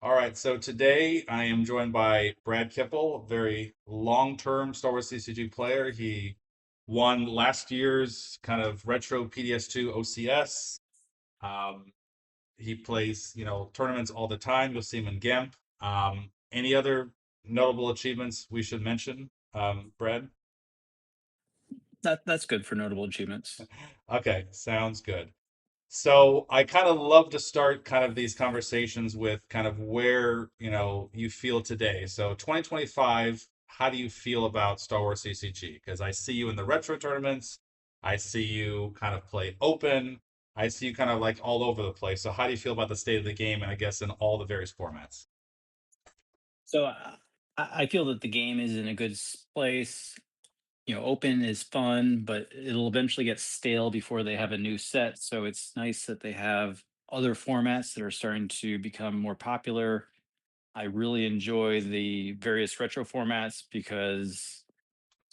All right, so today I am joined by Brad Kippel, very long-term Star Wars CCG player. He won last year's kind of retro PDS2 OCS. Um, he plays, tournaments all the time. You'll see him in GAMP. Any other notable achievements we should mention, Brad? That's good for notable achievements. Okay, sounds good. So I kind of love to start kind of these conversations with kind of where, you feel today. So 2025, how do you feel about Star Wars CCG? Because I see you in the retro tournaments. I see you kind of play open. I see you kind of like all over the place. So how do you feel about the state of the game and I guess in all the various formats? So I feel that the game is in a good place. Open is fun, but it'll eventually get stale before they have a new set. So it's nice that they have other formats that are starting to become more popular. I really enjoy the various retro formats because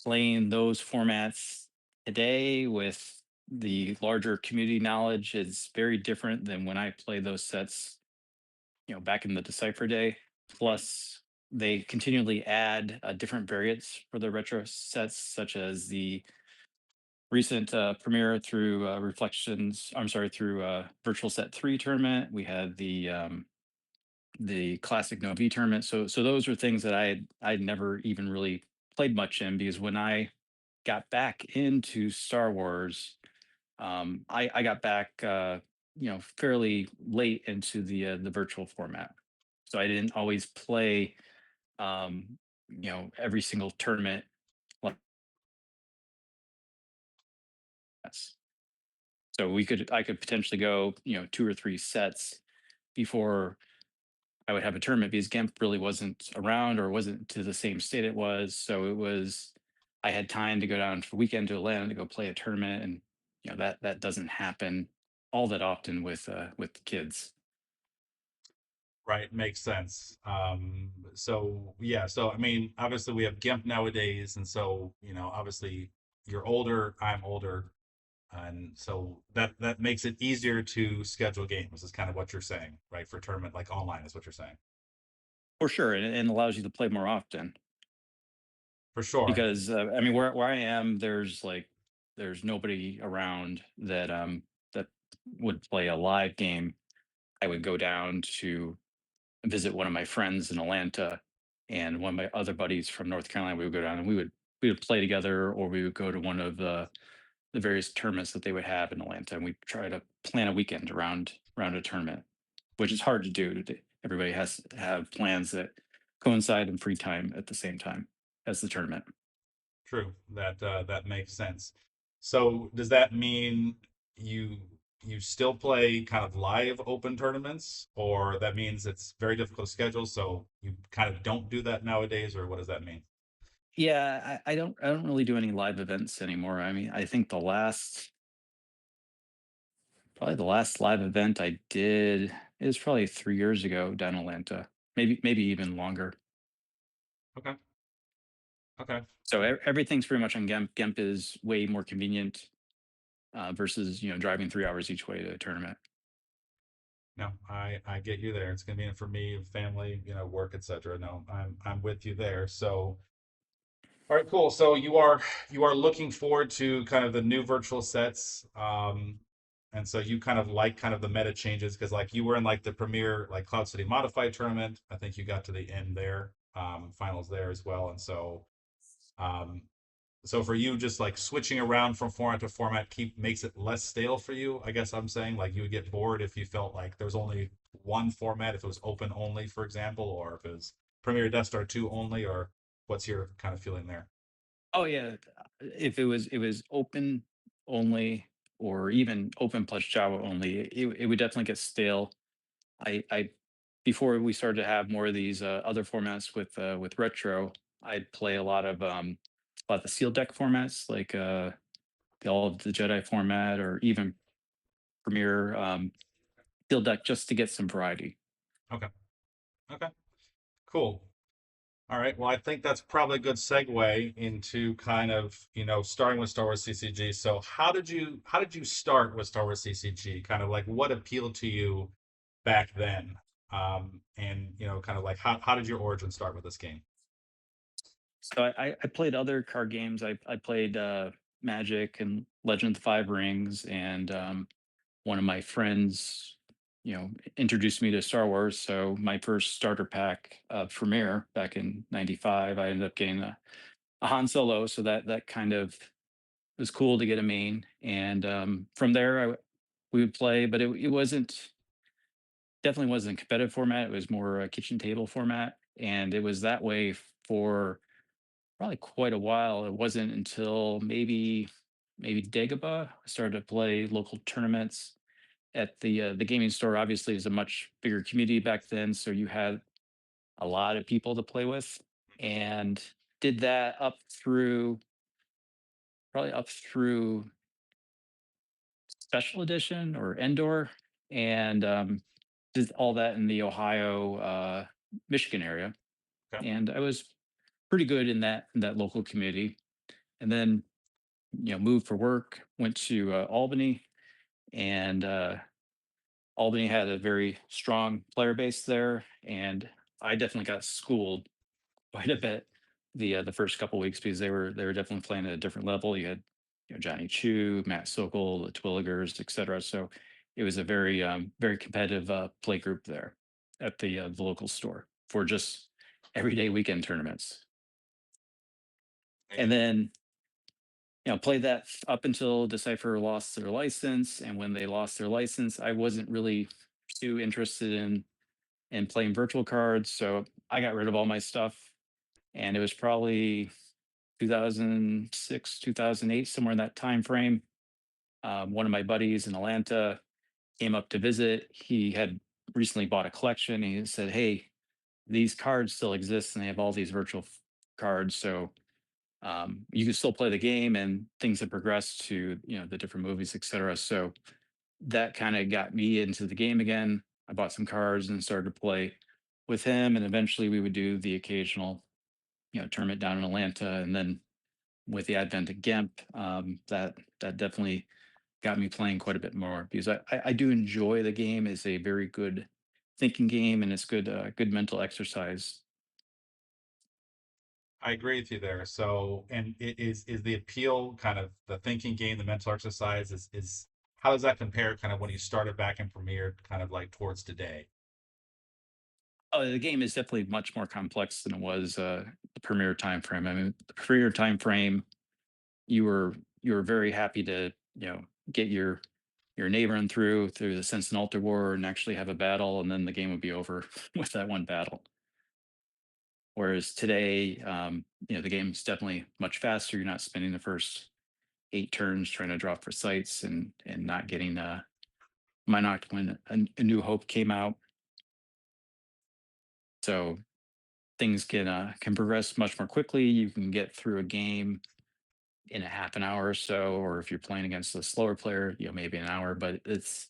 playing those formats today with the larger community knowledge is very different than when I play those sets back in the Decipher day. Right. Plus, they continually add different variants for the retro sets, such as the recent premiere through Reflections. I'm sorry, through Virtual Set 3 tournament. We had the classic No V tournament. So those are things that I'd never even really played much in because when I got back into Star Wars, I got back fairly late into the virtual format, so I didn't always play every single tournament like this. So I could potentially go two or three sets before I would have a tournament because GEMP really wasn't around or wasn't to the same state it was. So it was I had time to go down for a weekend to Atlanta to go play a tournament, and that doesn't happen all that often with the kids. Right, makes sense. So yeah, so I mean, obviously we have GIMP nowadays, and so obviously you're older, I'm older, and so that makes it easier to schedule games. Is kind of what you're saying, right? For tournament like online is what you're saying. For sure, and allows you to play more often For sure. because I mean, where I am, there's nobody around that would play a live game. I would go down to visit one of my friends in Atlanta, and one of my other buddies from North Carolina. We would go down and we would play together, or we would go to one of the various tournaments that they would have in Atlanta, and we try to plan a weekend around a tournament, which is hard to do. Everybody has to have plans that coincide in free time at the same time as the tournament. True. That makes sense. So does that mean you you still play kind of live open tournaments, or that means it's very difficult to schedule, so you kind of don't do that nowadays, or what does that mean? Yeah, I don't really do any live events anymore. I mean, I think probably the last live event I did is probably 3 years ago down in Atlanta, maybe even longer. Okay. Okay. So everything's pretty much on Gemp. Gemp is way more convenient versus driving 3 hours each way to a tournament. No, I get you there. It's convenient for me, family, work, etc. No, I'm with you there. So, all right, cool. So you are looking forward to kind of the new virtual sets, and so you kind of like kind of the meta changes because like you were in like the premier like Cloud City Modified tournament. I think you got to the end there, finals there as well, and um, so for you, just like switching around from format to format keep makes it less stale for you. I guess I'm saying like you would get bored if you felt like there was only one format, if it was open only, for example, or if it was Premier Death Star 2 only, or what's your kind of feeling there? Oh yeah, if it was open only or even open plus Java only, it would definitely get stale. I before we started to have more of these other formats with retro, I'd play a lot of the sealed deck formats like the All of the Jedi format or even Premier sealed deck just to get some variety. Okay. Okay. Cool. All right. Well, I think that's probably a good segue into kind of, starting with Star Wars CCG. So how did you start with Star Wars CCG? Kind of like what appealed to you back then? And kind of like how did your origin start with this game? So I played other card games. I played Magic and Legend of the Five Rings, and one of my friends, introduced me to Star Wars. So my first starter pack Premiere back in '95, I ended up getting a Han Solo. So that kind of was cool to get a main, and from there we would play, but it wasn't definitely wasn't a competitive format. It was more a kitchen table format, and it was that way for probably quite a while. It wasn't until maybe Dagobah I started to play local tournaments at the gaming store. Obviously, is a much bigger community back then, so you had a lot of people to play with, and did that up through special edition or Endor, and did all that in the Ohio, Michigan area, Okay. and I was pretty good in that local community. And then moved for work, went to Albany, and Albany had a very strong player base there, and I definitely got schooled quite a bit the first couple weeks because they were definitely playing at a different level. You had Johnny Chu, Matt Sokol, the Twilligers, etc. So it was a very competitive play group there at the local store for just everyday weekend tournaments. And And then played that up until Decipher lost their license. And when they lost their license, I wasn't really too interested in playing virtual cards, so I got rid of all my stuff. And it was probably 2006, 2008, somewhere in that time frame. One of my buddies in Atlanta came up to visit. He had recently bought a collection. He said, "Hey, these cards still exist, and they have all these virtual cards. So you can still play the game, and things have progressed to the different movies, etc." So that kind of got me into the game again. I bought some cards and started to play with him, and eventually we would do the occasional tournament down in Atlanta. And then with the advent of GEMP, that definitely got me playing quite a bit more because I do enjoy the game. It's a very good thinking game, and it's good mental exercise. I agree with you there. So, and is the appeal kind of the thinking game, the mental exercise is how does that compare kind of when you started back in Premiere, kind of like towards today? Oh, the game is definitely much more complex than it was the premiere time frame. I mean, the premiere time frame, you were very happy to get your neighbor in through the Sense and Alter War and actually have a battle, and then the game would be over with that one battle. Whereas today, the game's definitely much faster. You're not spending the first 8 turns trying to draw for sites and not getting Minoc when a New Hope came out. So things can progress much more quickly. You can get through a game in a half an hour or so, or if you're playing against a slower player, maybe an hour. But it's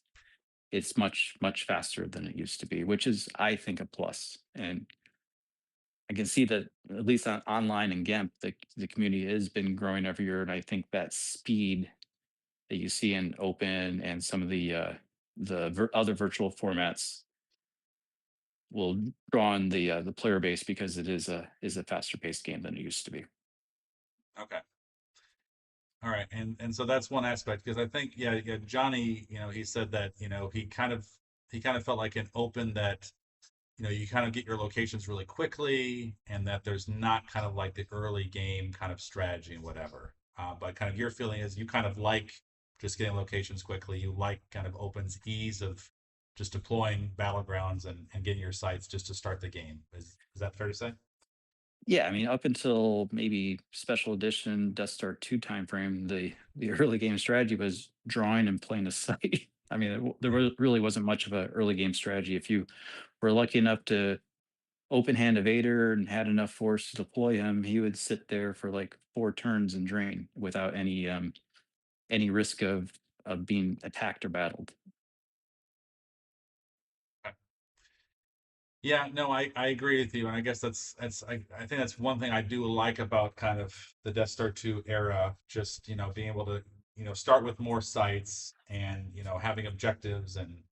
much faster than it used to be, which is I think a plus. And I can see that at least on online and GEMP, the community has been growing every year, and I think that speed that you see in Open and some of the other virtual formats will draw on the player base because it is a faster paced game than it used to be. Okay. All right. And so that's one aspect because I think yeah, Johnny, he said that, he kind of felt like an open that you kind of get your locations really quickly and that there's not kind of like the early game kind of strategy and whatever. But kind of your feeling is you kind of like just getting locations quickly. You like kind of Open's ease of just deploying battlegrounds and getting your sites just to start the game. Is that fair to say? Yeah, I mean, up until maybe special edition Death Star 2 timeframe, the early game strategy was drawing and playing a site. I mean, there Yeah. really wasn't much of a early game strategy. If you were lucky enough to open hand a Vader and had enough force to deploy him, he would sit there for like 4 turns and drain without any risk of being attacked or battled. Yeah, no, I agree with you, and I guess I think that's one thing I do like about kind of the Death Star 2 era, just being able to start with more sites and having objectives and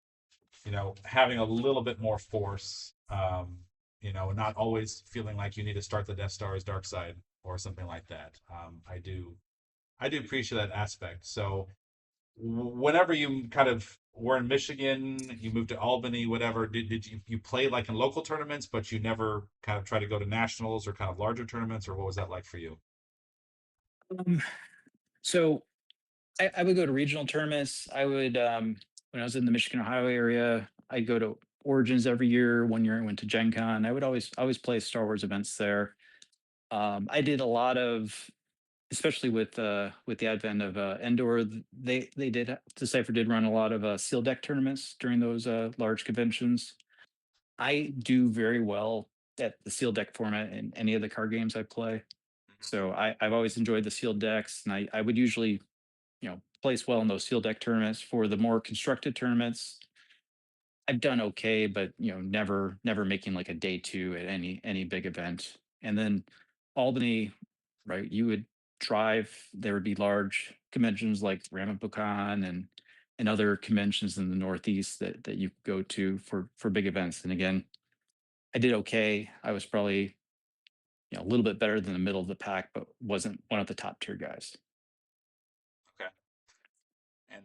having a little bit more force, not always feeling like you need to start the Death Star's dark side or something like that. I do appreciate that aspect. So whenever you kind of were in Michigan, you moved to Albany, whatever, did you play like in local tournaments, but you never kind of try to go to nationals or kind of larger tournaments, or what was that like for you? Um, so I would go to regional tournaments. I would when I was in the Michigan Ohio area, I'd go to Origins every year. One year I went to Gen Con. I would always play Star Wars events there. I did a lot of, especially with the advent of Endor. They did Decipher did run a lot of seal deck tournaments during those large conventions. I do very well at the seal deck format in any of the card games I play. So I've always enjoyed the sealed decks, and I would usually place well in those seal deck tournaments. For the more constructed tournaments, I've done okay, but never making like a day two at any big event. And then Albany, right? You would drive. There would be large conventions like Ramapocan and other conventions in the Northeast that you could go to for big events. And again, I did okay. I was probably a little bit better than the middle of the pack, but wasn't one of the top tier guys. Okay. And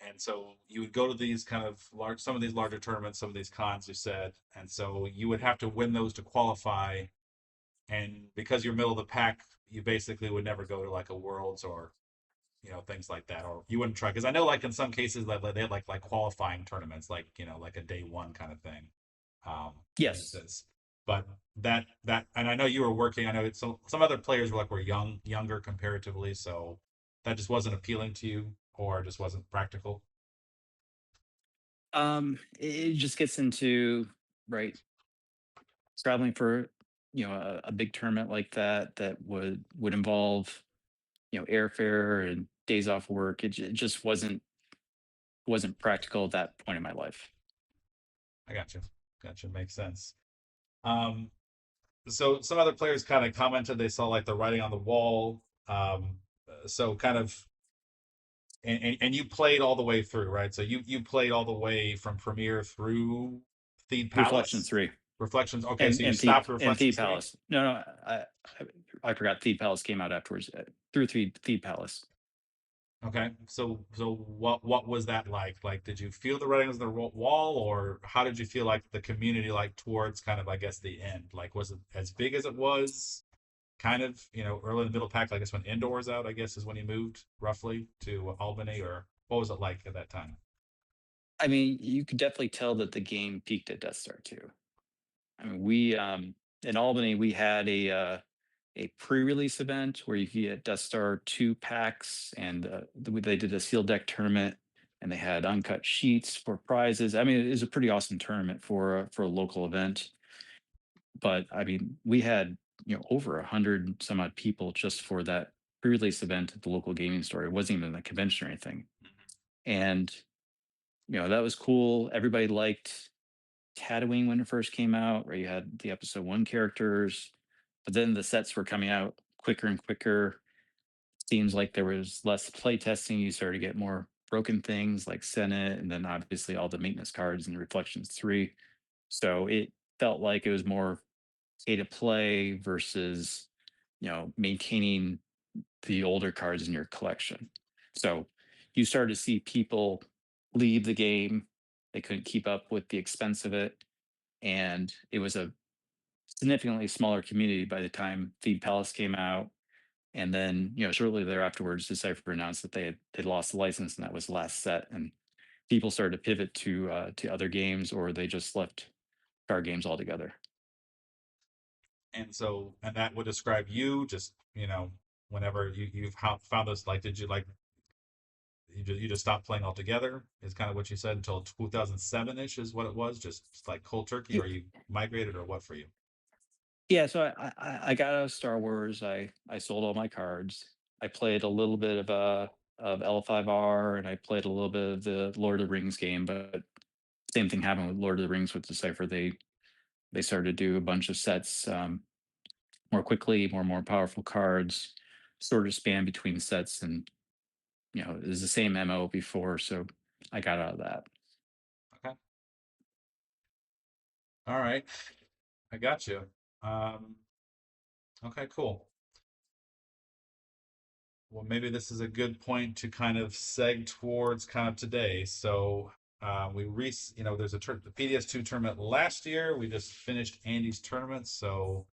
and so you would go to these kind of some of these larger tournaments, some of these cons you said, and so you would have to win those to qualify. And because you're middle of the pack, you basically would never go to like a worlds or things like that, or you wouldn't try, because I know like in some cases like they had like qualifying tournaments, like like a day one kind of thing. Um, Yes. but that, and I know you were working. I know some other players were younger comparatively, so that just wasn't appealing to you, or just wasn't practical. It just gets into, right, traveling for a big tournament like that would involve airfare and days off work. It just wasn't practical at that point in my life. I gotcha, makes sense. Um, so some other players kind of commented they saw like the writing on the wall. So kind of, and you played all the way through, right? So you played all the way from Premiere through Theed Reflection Palace. 3 Reflections. Okay, so and you and stopped Thief Reflections 3. Palace. No, I I forgot Thief Palace came out afterwards, through Thief Palace. Okay, so what was that like? Like, did you feel the writing on the wall, or how did you feel like the community like towards kind of, I guess, the end? Like, was it as big as it was? Kind of, early in the middle pack. I guess when Indoors out, I guess is when he moved roughly to Albany, or what was it like at that time? I mean, you could definitely tell that the game peaked at Death Star 2. I mean, we in Albany we had a pre-release event where you could get Death Star 2 packs, and they did a sealed deck tournament, and they had uncut sheets for prizes. I mean, it was a pretty awesome tournament for a local event. But I mean, we had over 100 some odd people just for that pre-release event at the local gaming store. It wasn't even a convention or anything, and that was cool. Everybody liked Tatooine when it first came out, where you had the episode one characters, but then the sets were coming out quicker and quicker. Seems like there was less play testing. You started to get more broken things like Senate, and then obviously all the maintenance cards and Reflections 3. So it felt like it was more pay to play versus, maintaining the older cards in your collection. So you started to see people leave the game. They couldn't keep up with the expense of it. And it was a significantly smaller community by the time Feed Palace came out. And then, shortly thereafterwards, Decipher announced that they lost the license, and that was the last set. And people started to pivot to other games, or they just left card games altogether. And so, and that would describe you just, whenever you've found this, like, did you like, you just stopped playing altogether, is kind of what you said, until 2007-ish is what it was, just like cold turkey, or you migrated, or what for you? Yeah, so I got out of Star Wars. I sold all my cards. I played a little bit of L5R, and I played a little bit of the Lord of the Rings game, but same thing happened with Lord of the Rings with Decipher. They started to do a bunch of sets more quickly, more powerful cards, sort of span between sets, and it was the same MO before, so I got out of that. Okay. All right. I got you. Um, okay, cool. Well, maybe this is a good point to kind of seg towards kind of today. So there's the PDS2 tournament last year. We just finished Andy's tournament. So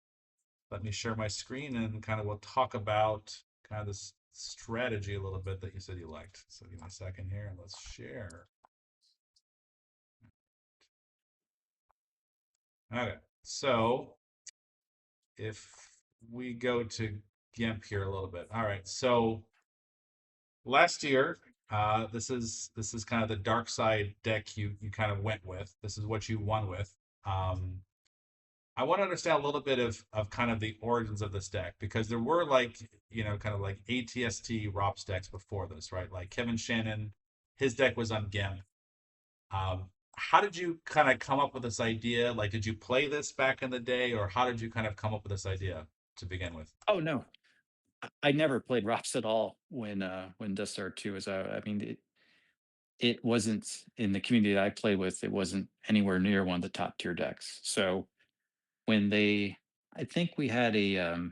let me share my screen and kind of we'll talk about kind of this strategy a little bit that you said you liked. So give me a second here and let's share. Okay. So if we go to GIMP here a little bit. All right. So last year, this is kind of the dark side deck you kind of went with. This is what you won with. Um, I want to understand a little bit of kind of the origins of this deck because there were like kind of like ATST ROPS decks before this, right? Like Kevin Shannon, his deck was on GIMP. How did you kind of come up with this idea? Like, did you play this back in the day, or how did you kind of come up with this idea to begin with? Oh no, I never played ROPS at all when Death Star 2 was out. I mean, it wasn't in the community that I played with. It wasn't anywhere near one of the top tier decks. So when they, I think we had a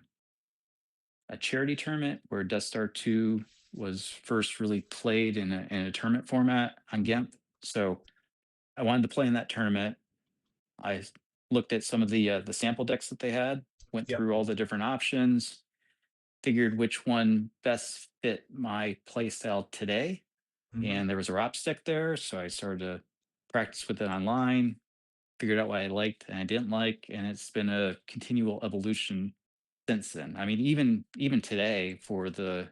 charity tournament where Death Star 2 was first really played in a tournament format on GIMP. So I wanted to play in that tournament. I looked at some of the sample decks that they had, went Yep. through all the different options, figured which one best fit my play style today. Hmm. And there was a ROP stick there, so I started to practice with it online, figured out what I liked and I didn't like, and it's been a continual evolution since then. I mean, even today for the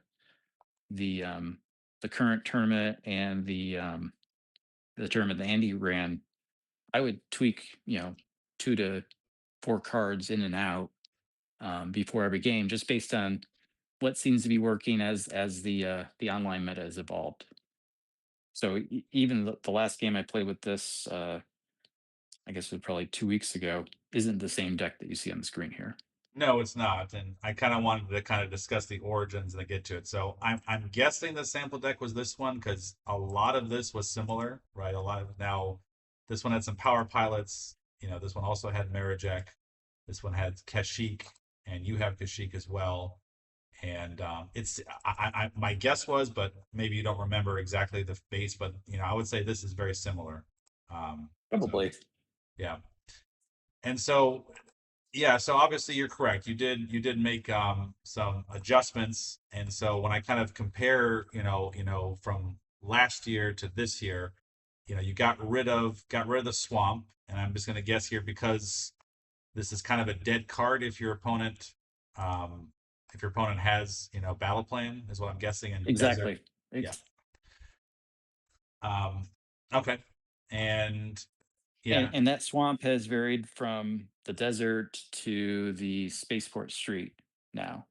the current tournament and the tournament that Andy ran, I would tweak, 2 to 4 cards in and out before every game, just based on what seems to be working as the online meta has evolved. So even the last game I played with this, I guess it was probably 2 weeks ago, isn't the same deck that you see on the screen here. No, it's not. And I kind of wanted to kind of discuss the origins and then get to it. So I'm guessing the sample deck was this one because a lot of this was similar, right? A lot of now this one had some power pilots. This one also had Marajek. This one had Kashyyyk, and you have Kashyyyk as well. And it's my guess was, but maybe you don't remember exactly the base, but I would say this is very similar. So Probably. yeah, and so yeah, so obviously you're correct. You did make some adjustments, and so when I kind of compare, from last year to this year, you got rid of the swamp, and I'm just going to guess here because this is kind of a dead card um, if your opponent has battle plan is what I'm guessing, and desert, Exactly. yeah. Um, okay, and And yeah, and that swamp has varied from the desert to the spaceport street now.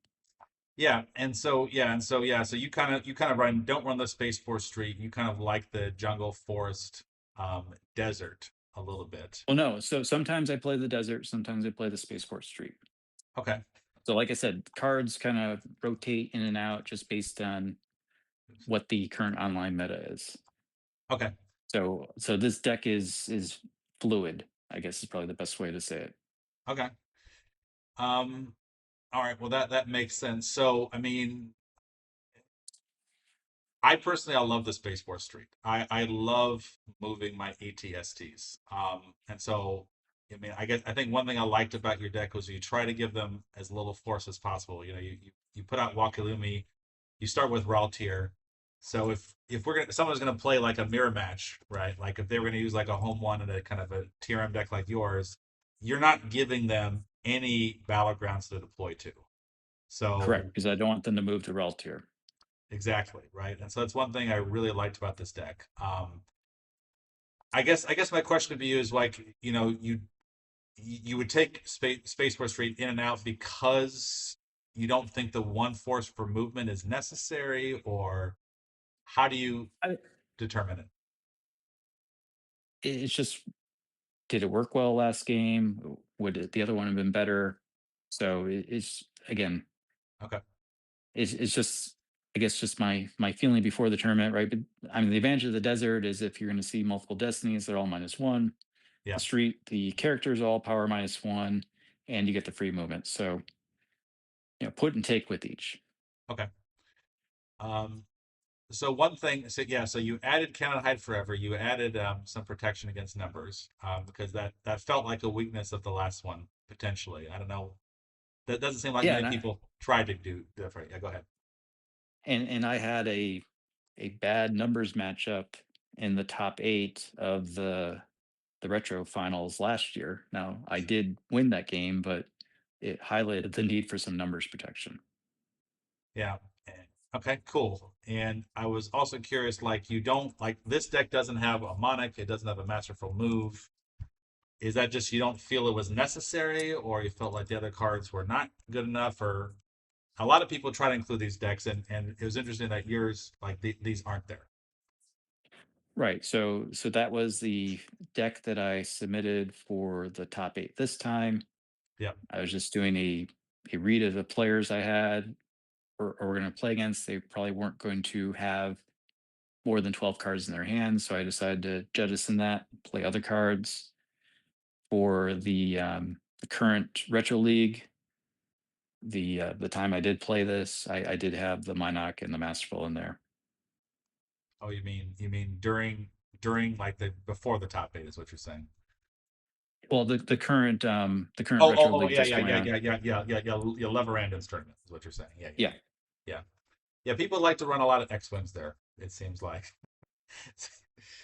so you kind of don't run the Space Force Street. You kind of like the jungle forest desert a little bit. Well, no. So sometimes I play the desert, sometimes I play the spaceport street. Okay. So like I said, cards kind of rotate in and out just based on what the current online meta is. Okay. So this deck is fluid, I guess is probably the best way to say it. Okay. Um all right, well that makes sense. So I mean, I love the Spaceport Street. I love moving my ATSTs. And so I mean, I think one thing I liked about your deck was you try to give them as little force as possible. You put out Wakilumi, you start with Raltier. So if someone's gonna play like a mirror match, right? Like if they were gonna use like a home one and a kind of a TRM deck like yours, you're not giving them any battlegrounds to deploy to. Correct, So because I don't want them to move to Reltier. exactly, right? And so that's one thing I really liked about this deck. I guess my question to you is like, you would take Space Force Street in and out because you don't think the one force for movement is necessary, or how do you I, determine it? it's just, did it work well last game? Would the other one have been better? So it's again, Okay. it's just, I guess, just my feeling before the tournament, right? But I mean, the advantage of the desert is if you're going to see multiple destinies, they're all -1. Yeah. the street, the characters all power -1, and you get the free movement. So, put and take with each. Okay. Um, so one thing, so yeah, so you added cannot hide forever. You added some protection against numbers because that felt like a weakness of the last one potentially. I don't know. That doesn't seem like Yeah, many people tried to do different. Yeah, go ahead. and I had a bad numbers matchup in the top 8 of the retro finals last year. Now, I did win that game, but it highlighted the need for some numbers protection. Yeah. Okay, cool. And I was also curious, like you don't like this deck doesn't have a Monic, it doesn't have a masterful move. Is that just you don't feel it was necessary, or you felt like the other cards were not good enough, or a lot of people try to include these decks, and it was interesting that yours like these aren't there. Right. So that was the deck that I submitted for the top 8 this time. Yeah. I was just doing a read of the players I had or we're going to play against. They probably weren't going to have more than 12 cards in their hands, so I decided to jettison that, play other cards for the current retro league. The time I did play this, I did have the Minoc and the Masterful in there. Oh, you mean during like the before the top eight is what you're saying? Well, the current Oh, oh, retro oh, league yeah, that's yeah, going yeah, on. yeah, yeah, yeah, yeah, yeah. Yeah, Leverandon's tournament is what you're saying. Yeah, yeah, Yeah. yeah, yeah, yeah. People like to run a lot of X-Wings there. It seems like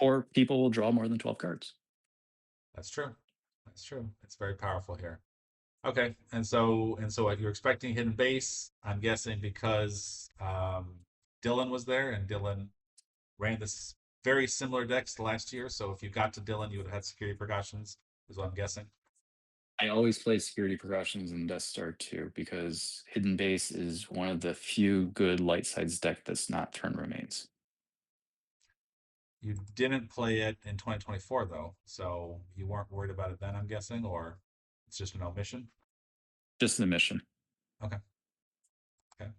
Or people will draw more than 12 cards. that's true. That's true. It's very powerful here. Okay, and so what you're expecting hidden base? I'm guessing because Dylan was there and Dylan ran this very similar decks last year. So if you got to Dylan, you would have had security precautions. Is what I'm guessing. I always play security precautions in Death Star 2 because Hidden Base is one of the few good light sides deck that's not turn remains. You didn't play it in 2024 though, so you weren't worried about it then. I'm guessing, or it's just an omission. Just the mission. Okay, okay.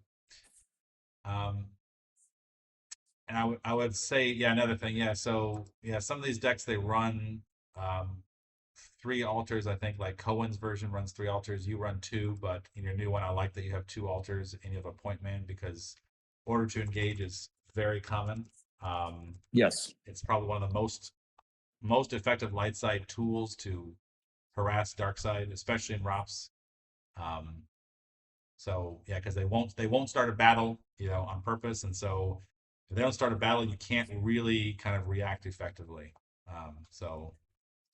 Um, and I would say, yeah, another thing, yeah. So yeah, some of these decks they run um, three altars. I think like Cohen's version runs three altars. You run two, but in your new one, I like that you have two altars and you have a point man because order to engage is very common. Um, Yes. it's probably one of the most effective light side tools to harass dark side, especially in ROPS. Um, so yeah, because they won't start a battle, on purpose, and so if they don't start a battle, you can't really kind of react effectively. So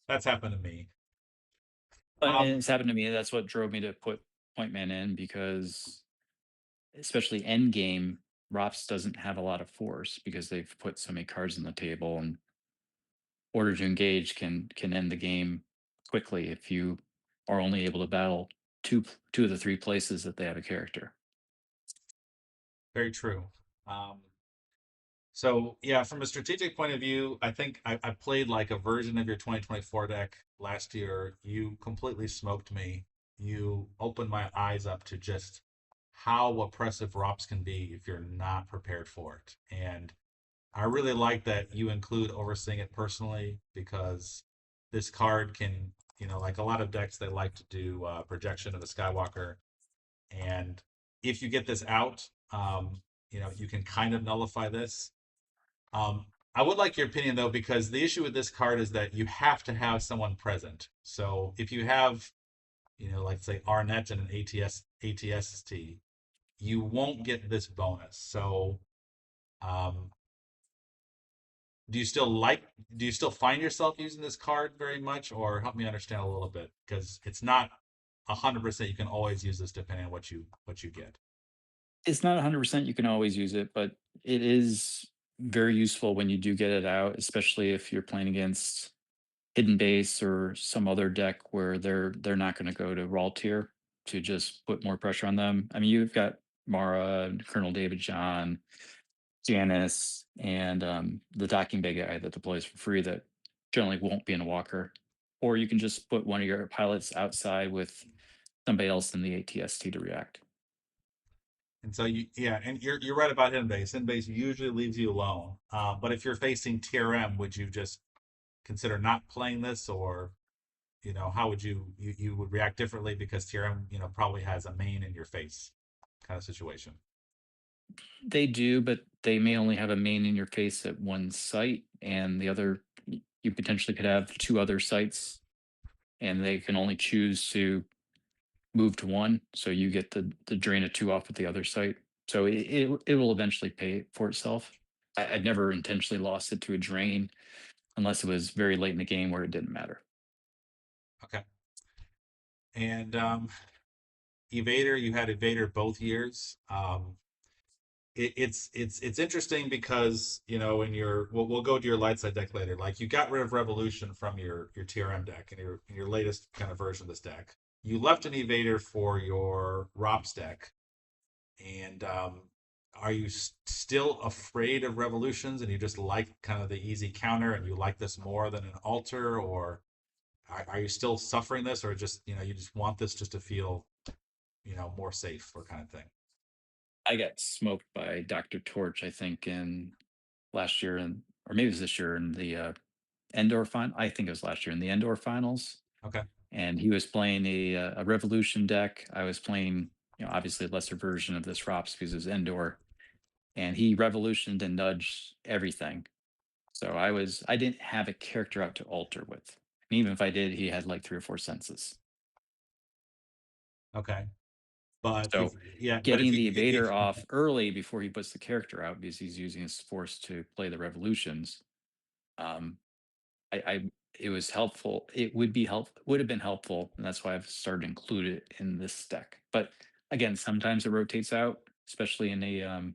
that's happened to me. And Um, it's happened to me. That's what drove me to put Point Man in because, especially end game, ROPS doesn't have a lot of force because they've put so many cards on the table, and order to engage can end the game quickly if you are only able to battle two of the three places that they have a character. Very true. Um, so yeah, from a strategic point of view, I think I played like a version of your 2024 deck last year. You completely smoked me. You opened my eyes up to just how oppressive ROPS can be if you're not prepared for it. And I really like that you include overseeing it personally because this card can, like a lot of decks, they like to do projection of a Skywalker. And if you get this out, you can kind of nullify this. I would like your opinion though, because the issue with this card is that you have to have someone present. So if you have, like say Arnett and an ATST, you won't get this bonus. So um, do you still find yourself using this card very much, or help me understand a little bit? Because it's not 100% you can always use this depending on what you get. It's not 100% you can always use it, but it is very useful when you do get it out, especially if you're playing against Hidden Base or some other deck where they're not going to go to Raw tier to just put more pressure on them. I mean, you've got Mara and Colonel David John, Janice, and the docking bay guy that deploys for free that generally won't be in a walker. Or you can just put one of your pilots outside with somebody else in the ATST to react. And so yeah, and you're right about hidden base. Hidden base usually leaves you alone. But if you're facing TRM, would you just consider not playing this, or how would you would react differently because TRM probably has a main in your face kind of situation. They do, but they may only have a main in your face at one site, and the other you potentially could have two other sites, and they can only choose to move to one, so you get the drain of two off at the other site. So it will eventually pay for itself. I'd never intentionally lost it to a drain unless it was very late in the game where it didn't matter. Okay. And Evader, you had Evader both years. It's interesting because in your we'll go to your light side deck later. Like, you got rid of Revolution from your TRM deck and your latest kind of version of this deck. You left an Evader for your ROPS deck, and are you still afraid of Revolutions, and you just like kind of the easy counter, and you like this more than an altar, or are you still suffering this, or just you just want this just to feel more safe or kind of thing? I got smoked by Dr. Torch, I think, in last year, and or maybe it was this year in the Endor final. I think it was last year in the Endor finals, Okay. and he was playing a Revolution deck. I was playing, obviously a lesser version of this ROPS because it was Endor, and he revolutioned and nudged everything. So I didn't have a character out to alter with. And even if I did, he had like three or four senses. Okay. But if So yeah, but if getting you the if evader off early before he puts the character out because he's using his force to play the revolutions, um, I it was helpful. It would have been helpful, and that's why I've started to include it in this deck. But again, sometimes it rotates out, especially in a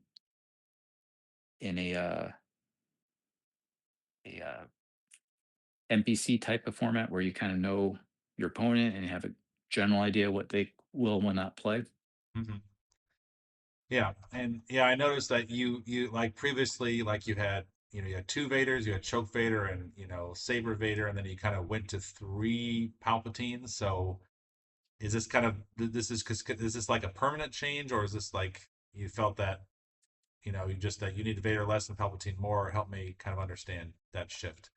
NPC type of format where you kind of know your opponent and have a general idea what they will not play. Mhm. Yeah, and yeah, I noticed that you like previously, like you had two Vaders, you had Choke Vader and Saber Vader, and then you kind of went to three Palpatines. So is this kind of this is this like a permanent change, or is this like you felt that you just that you need Vader less and Palpatine more? Help me kind of understand that shift.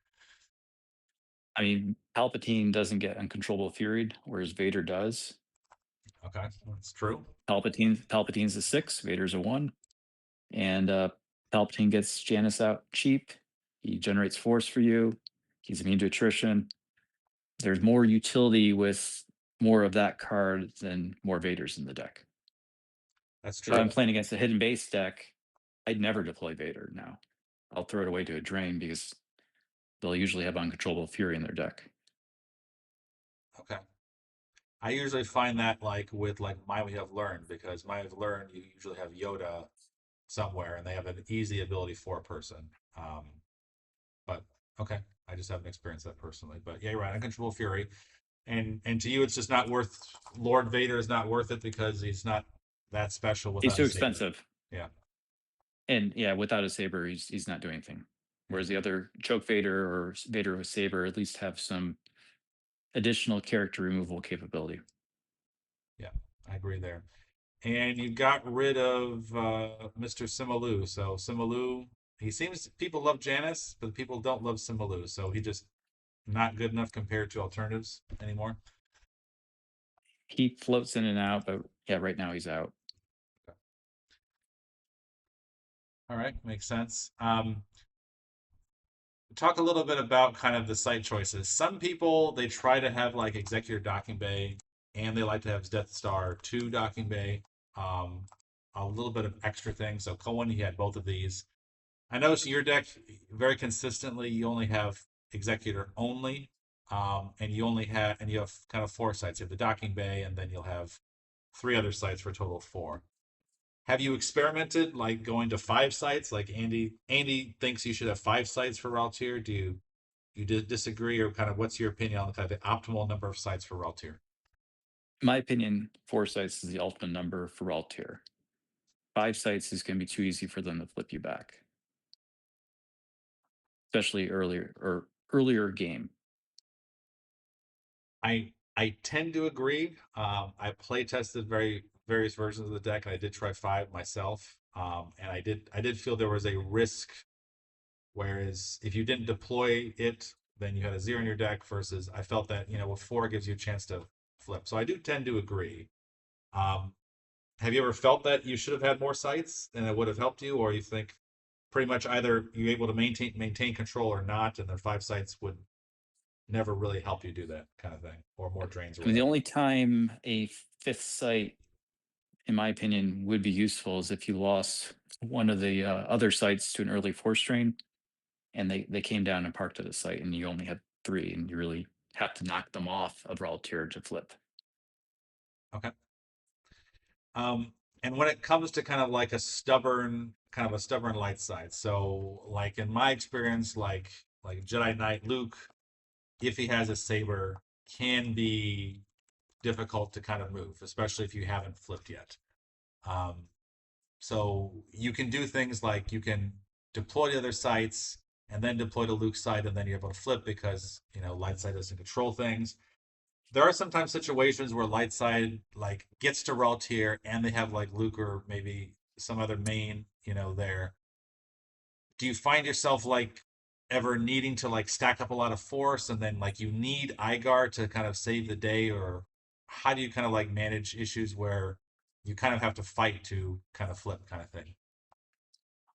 I mean, Palpatine doesn't get uncontrollable fury, whereas Vader does. Okay, that's true. Palpatine's a 6, Vader's a 1, and Palpatine gets Janice out cheap. He generates force for you. He's immune to attrition. There's more utility with more of that card than more Vaders in the deck. That's If I'm true. playing against a hidden base deck, I'd never deploy Vader now. I'll throw it away to a drain because they'll usually have uncontrollable fury in their deck. Okay. I usually find that like with like My We Have Learned, because My We Have Learned you usually have Yoda somewhere and they have an easy ability for a person. But okay, I just haven't experienced that personally. But yeah, you're right. Uncontrollable Fury, and to you, it's just not worth. Lord Vader is not worth it because he's not that special He's without too a saber. expensive. Yeah, And yeah, without a saber, he's not doing anything. yeah, Whereas the other choke Vader or Vader with saber at least have some additional character removal capability. yeah. I agree there. And you got rid of Mr. Simalu. So Simalu, he seems people love Janice, but people don't love Simalu. So he just not good enough compared to alternatives anymore. He floats in and out, but yeah, right now he's out. All right, makes sense. Talk a little bit about kind of the site choices. Some people they try to have like Executor Docking Bay, and they like to have Death Star 2 Docking Bay. Um, a little bit of extra things. So Cohen, he had both of these. I noticed your deck very consistently. You only have Executor only, and you have kind of four sites. You have the Docking Bay, and then you'll have three other sites for a total of four. Have you experimented like going to five sites? Like Andy thinks you should have five sites for Raltier. Do you disagree, or kind of what's your opinion on the kind of the optimal number of sites for Raltier? In my opinion, 4 sites is the ultimate number for all tier. 5 sites is going to be too easy for them to flip you back, especially earlier game. I tend to agree. I play tested various versions of the deck, and I did try five myself. And I did feel there was a risk. Whereas if you didn't deploy it, then you had a 0 in your deck versus I felt that, with 4 gives you a chance to flip. So I do tend to agree. Um, have you ever felt that you should have had more sites and it would have helped you, or you think pretty much either you're able to maintain control or not, and then 5 sites would never really help you do that kind of thing, or more drains or I mean, the whatever? only time a fifth site, in my opinion, would be useful is if you lost one of the other sites to an early force drain, and they came down and parked at a site, and you only had three, and you really have to knock them off of raw tier to flip. Okay. Um, and when it comes to kind of a stubborn light side, so like in my experience, like Jedi Knight Luke, if he has a saber, can be difficult to kind of move, especially if you haven't flipped yet. Um, so you can do things like you can deploy to other sites and then deploy to Luke's side, and then you're able to flip because light side doesn't control things. There are sometimes situations where light side like gets to raw tier and they have like Luke or maybe some other main, there. Do you find yourself like ever needing to like stack up a lot of force and then like you need Igar to kind of save the day, or how do you kind of like manage issues where you kind of have to fight to kind of flip kind of thing?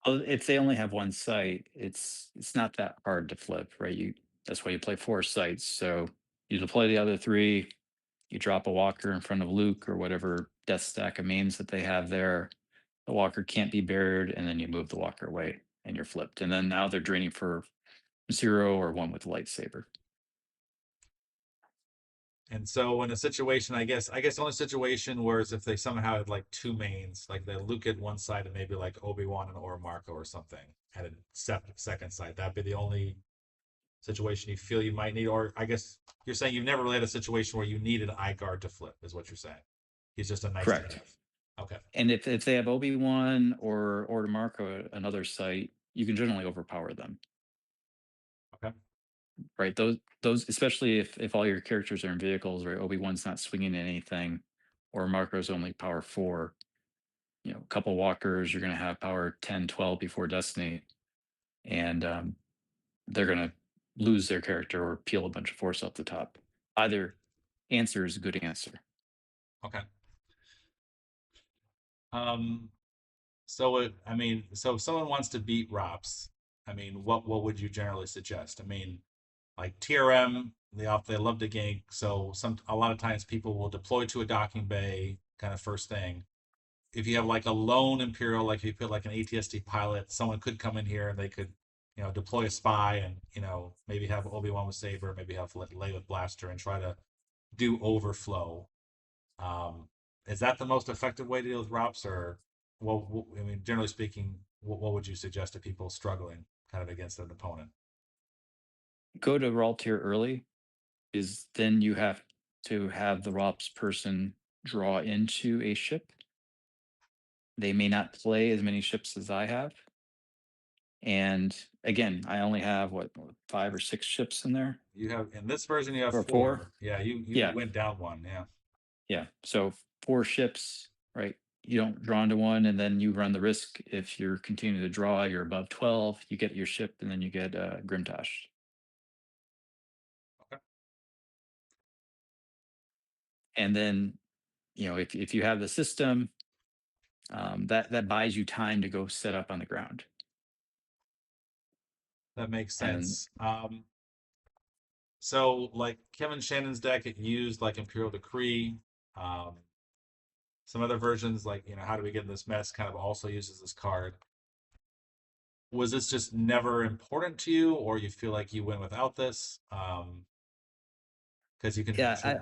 If they only have one site, it's not that hard to flip, right? That's why you play four sites. So you deploy the other three, you drop a walker in front of Luke or whatever death stack of mains that they have there. The walker can't be buried, and then you move the walker away and you're flipped. And then now they're draining for 0 or 1 with lightsaber. And so in a situation, I guess the only situation where is if they somehow had like two mains, like they Luke at one side and maybe like Obi-Wan and or Marco or something at a second side. That'd be the only situation you feel you might need, or I guess you're saying you've never really had a situation where you needed eye guard to flip, is what you're saying. He's just a nice to Correct. have. Okay. And if they have Obi-Wan or Marco at another site, you can generally overpower them. Okay. Right, those especially if all your characters are in vehicles, right? Obi-Wan's not swinging anything, or Marco's only power 4. A couple walkers, you're going to have power 10, 12 before Destiny, and they're going to lose their character or peel a bunch of force off the top. Either answer is a good answer. Okay. Um. So if someone wants to beat ROPS, what would you generally suggest? Like TRM, they love to gank. So a lot of times people will deploy to a docking bay kind of first thing. If you have like a lone Imperial, like if you put like an ATSD pilot, someone could come in here and they could, deploy a spy and, maybe have Obi-Wan with Saber, maybe have Leia with Blaster and try to do overflow. Um, is that the most effective way to deal with ROPS, or generally speaking, what would you suggest to people struggling kind of against an opponent? Go to Raw tier early, is then you have to have the ROPS person draw into a ship. They may not play as many ships as I have. And again, I only have what, 5 or 6 ships in there, You have in this version you have or 4. 4. Yeah, you Yeah, went down one. Yeah. yeah. So 4 ships, right? You don't draw into one, and then you run the risk if you're continuing to draw, you're above 12, you get your ship, and then you get Grimtosh. Okay. And then, if you have the system, that buys you time to go set up on the ground. That makes And sense. So like Kevin Shannon's deck, it used like Imperial Decree. Um, some other versions, like How Do We Get in This Mess, kind of also uses this card. Was this just never important to you, or you feel like you win without this? Because you can yeah, shoot.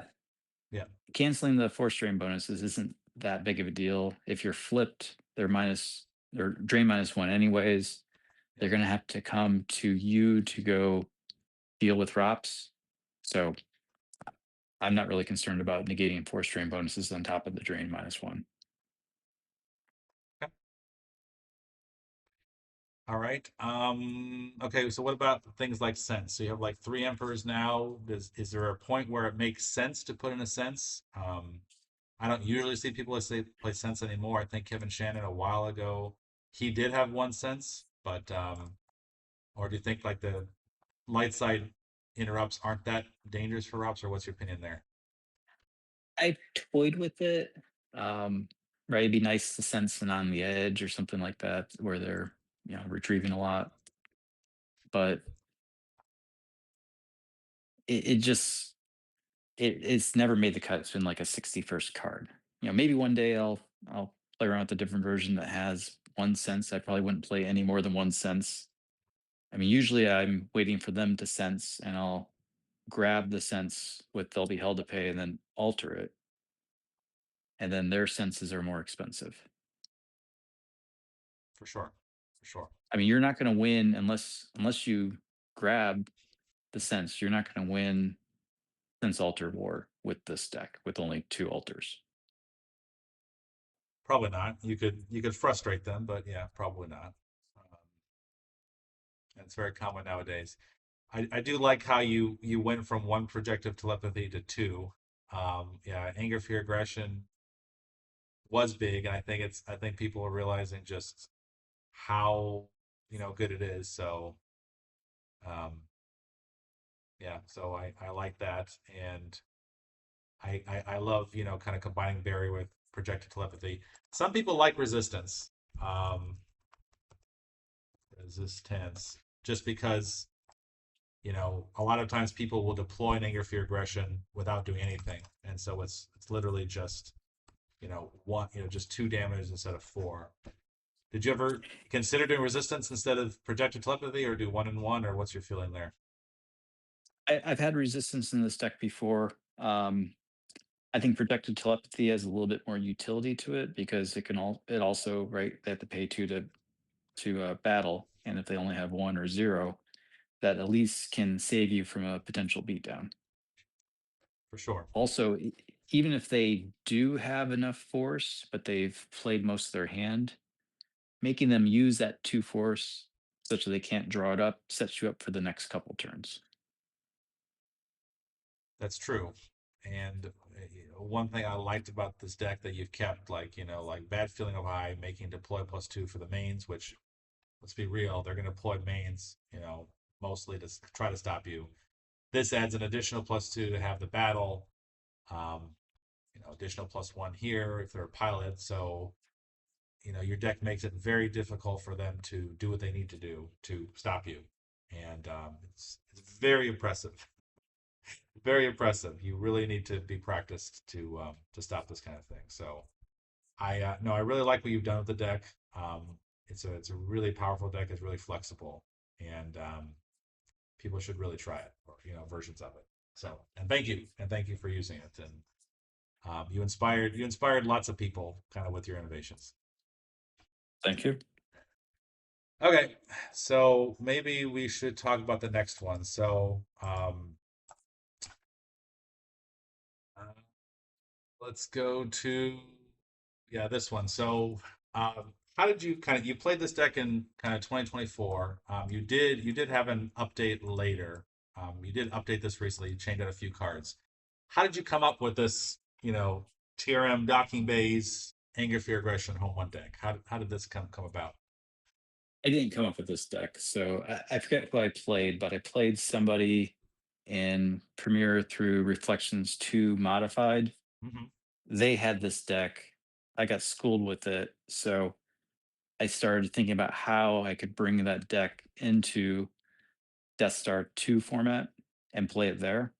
Yeah. canceling the force drain bonuses isn't that big of a deal. If you're flipped, they're drain -1 anyways. Yeah. They're going to have to come to you to go deal with ROPS. So I'm not really concerned about negating force drain bonuses on top of the drain -1. Okay. All right. Okay. So what about things like sense? So you have like 3 emperors now. Is there a point where it makes sense to put in a sense? I don't usually see people that say play sense anymore. I think Kevin Shannon a while ago, he did have one sense, but or do you think like the light side interrupts aren't that dangerous for ROPS, or what's your opinion there? I toyed with it. Um, right, it'd be nice to sense it on the edge or something like that, where they're retrieving a lot. But it just it's never made the cut. It's been like a 61st card. Maybe one day I'll play around with a different version that has one sense. I probably wouldn't play any more than one sense. I mean, usually I'm waiting for them to sense, and I'll grab the sense with they'll be held to pay and then alter it. And then their senses are more expensive. For sure, for sure. I mean, you're not going to win unless you grab the sense. You're not going to win sense alter war with this deck with only two alters. Probably not. You could frustrate them, but yeah, probably not. It's very common nowadays. I do like how you went from one projective telepathy to two. Yeah, anger, fear, aggression was big, and I think people are realizing just how good it is. So um, yeah, so I like that, and I love kind of combining Barry with projected telepathy. Some people like resistance, um, resistance, just because a lot of times people will deploy an anger, fear, aggression without doing anything, and so it's literally just one just 2 damage instead of 4. Did you ever consider doing resistance instead of projected telepathy, or do 1 and 1, or what's your feeling there? I've had resistance in this deck before. I think projected telepathy has a little bit more utility to it because it also right they have to pay two to battle, and if they only have one or zero, that at least can save you from a potential beatdown. For sure. Also, even if they do have enough force, but they've played most of their hand, making them use that two force such that they can't draw it up sets you up for the next couple turns. That's true. And one thing I liked about this deck that you've kept, like Bad Feeling of High, making deploy +2 for the mains, which, let's be real, they're going to deploy mains, mostly to try to stop you. This adds an additional +2 to have the battle, um, additional +1 here if they're a pilot. So, your deck makes it very difficult for them to do what they need to do to stop you. And it's very impressive. Very impressive. You really need to be practiced to stop this kind of thing. So I no, I really like what you've done with the deck. It's a really powerful deck. It's really flexible, and people should really try it, or versions of it. So and thank you for using it, and you inspired lots of people kind of with your innovations. Thank you. Okay, so maybe we should talk about the next one. So uh, let's go to yeah, this one. So, how did you played this deck in kind of 2024? You did have an update later. You did update this recently. You changed out a few cards. How did you come up with this? TRM docking bays, anger, fear, aggression, home one deck. How did this come about? I didn't come up with this deck, so I forget who I played, but I played somebody in Premiere through Reflections 2 modified. Hmm. They had this deck. I got schooled with it, so I started thinking about how I could bring that deck into Death Star 2 format and play it there.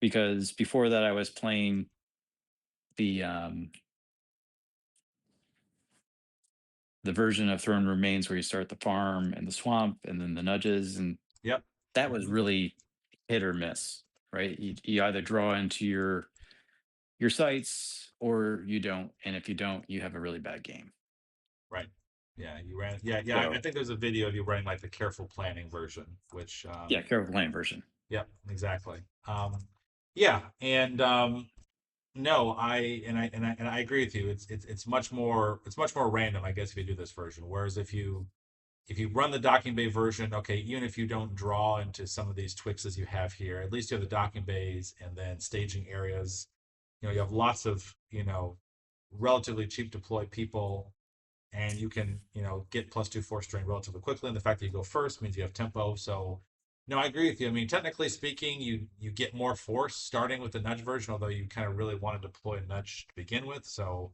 Because before that, I was playing the version of Throne Remains where you start the farm and the swamp and then the nudges, and Yep. that was Hmm. really hit or miss, right? You either draw into your sights or you don't, and if you don't, you have a really bad game. Right. Yeah, you ran. Yeah, yeah. I So think there's a video of you running like the careful planning version, which yeah, careful playing version. yep, exactly. Yeah, and no, I agree with you. It's much more random, I guess, if you do this version. Whereas if you run the docking bay version, okay, even if you don't draw into some of these Twixes you have here, at least you have the docking bays and then staging areas. You have lots of relatively cheap deploy people, and you can get +2 force strain relatively quickly. And the fact that you go first means you have tempo. So No, I agree with you. I mean, technically speaking, you get more force starting with the nudge version, although you kind of really want to deploy a nudge to begin with. So,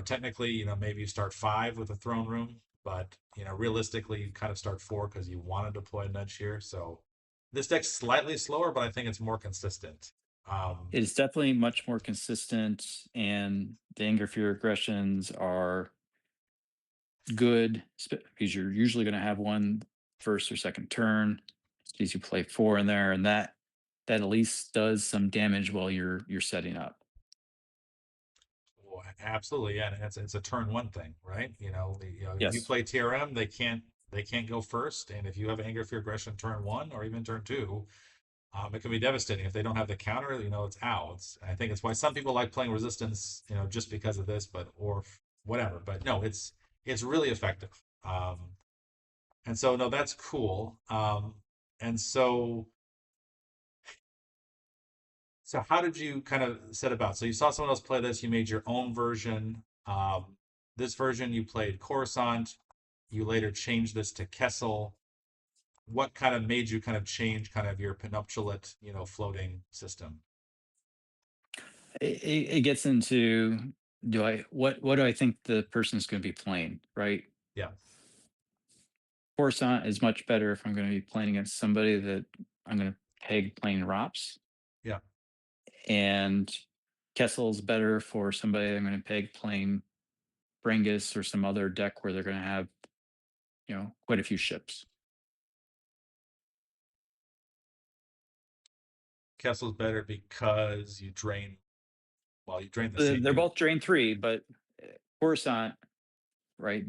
technically, maybe you start five with a throne room, but realistically, you kind of start four because you want to deploy a nudge here. So this deck's slightly slower, but I think it's more consistent. It's definitely much more consistent, and the anger fear aggressions are good because you're usually going to have one first or second turn. Because you play four in there, and that at least does some damage while you're setting up. Well, absolutely, yeah. And it's a turn one thing, right? If you Yes. play TRM, they can't go first, and if you have anger, fear, aggression turn one or even turn two, it can be devastating if they don't have the counter. It's outs. I think it's why some people like playing resistance, just because of this, but or whatever. But no, it's really effective. And so no, that's cool. And so how did you kind of set about? So you saw someone else play this, you made your own version. This version you played Coruscant. You later changed this to Kessel. What kind of made you kind of change kind of your penuptialate, floating system? It gets into, what do I think the person's going to be playing, right? Yeah, Coruscant is much better if I'm going to be playing against somebody that I'm going to peg playing ROPS, yeah. and Kessel's better for somebody I'm going to peg playing Brangus or some other deck where they're going to have, quite a few ships. Kessel's better because you drain the They're same. both drain three, but Coruscant, right?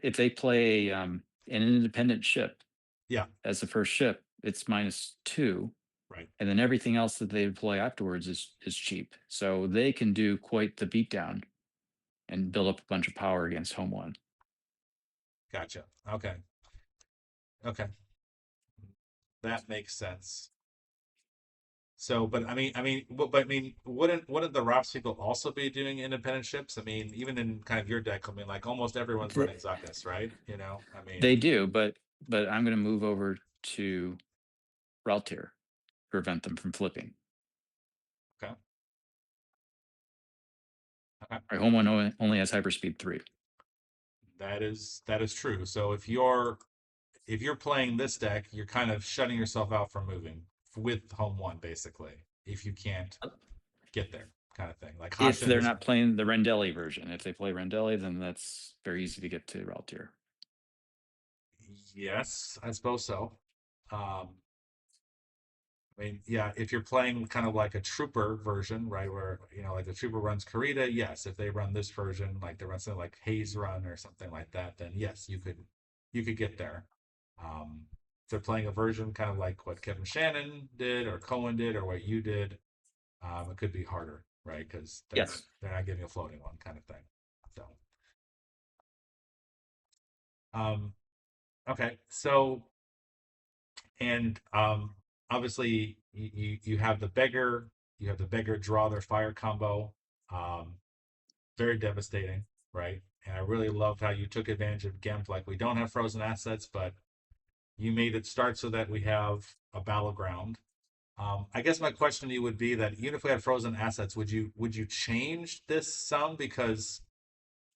If they play an independent ship Yeah, as the first ship, it's -2, right. and then everything else that they deploy afterwards is cheap. So they can do quite the beatdown and build up a bunch of power against home one. Gotcha. Okay. Okay. That makes sense. So, but I mean, wouldn't the ROPS people also be doing independent ships? I mean, even in kind of your deck, I mean, like almost everyone's running Th- Zuckuss, right? I mean, They do, but I'm going to move over to Raltier, prevent them from flipping. okay, okay. Right, home one only has hyperspeed 3. That is true. So if you're playing this deck, you're kind of shutting yourself out from moving with home one, basically, if you can't get there, kind of thing. Like If Hashan they're is, not playing the Rendelli version. If they play Rendelli, then that's very easy to get to Raltier. yes, I suppose so. Um, I mean, yeah, if you're playing kind of like a trooper version, right, where like the trooper runs Karita, yes. If they run this version, like they run something like Haze Run or something like that, then yes, you could get there. If they're playing a version kind of like what Kevin Shannon did or Cohen did or what you did, it could be harder, right? Because they're not Yes. they're not giving a floating one kind of thing. So, um, okay, so and obviously you have the beggar draw their fire combo, um, very devastating, right? And I really loved how you took advantage of Gemp. Like we don't have frozen assets, but you made it start so that we have a battleground. I guess my question to you would be that even if we had frozen assets, would you change this some? Because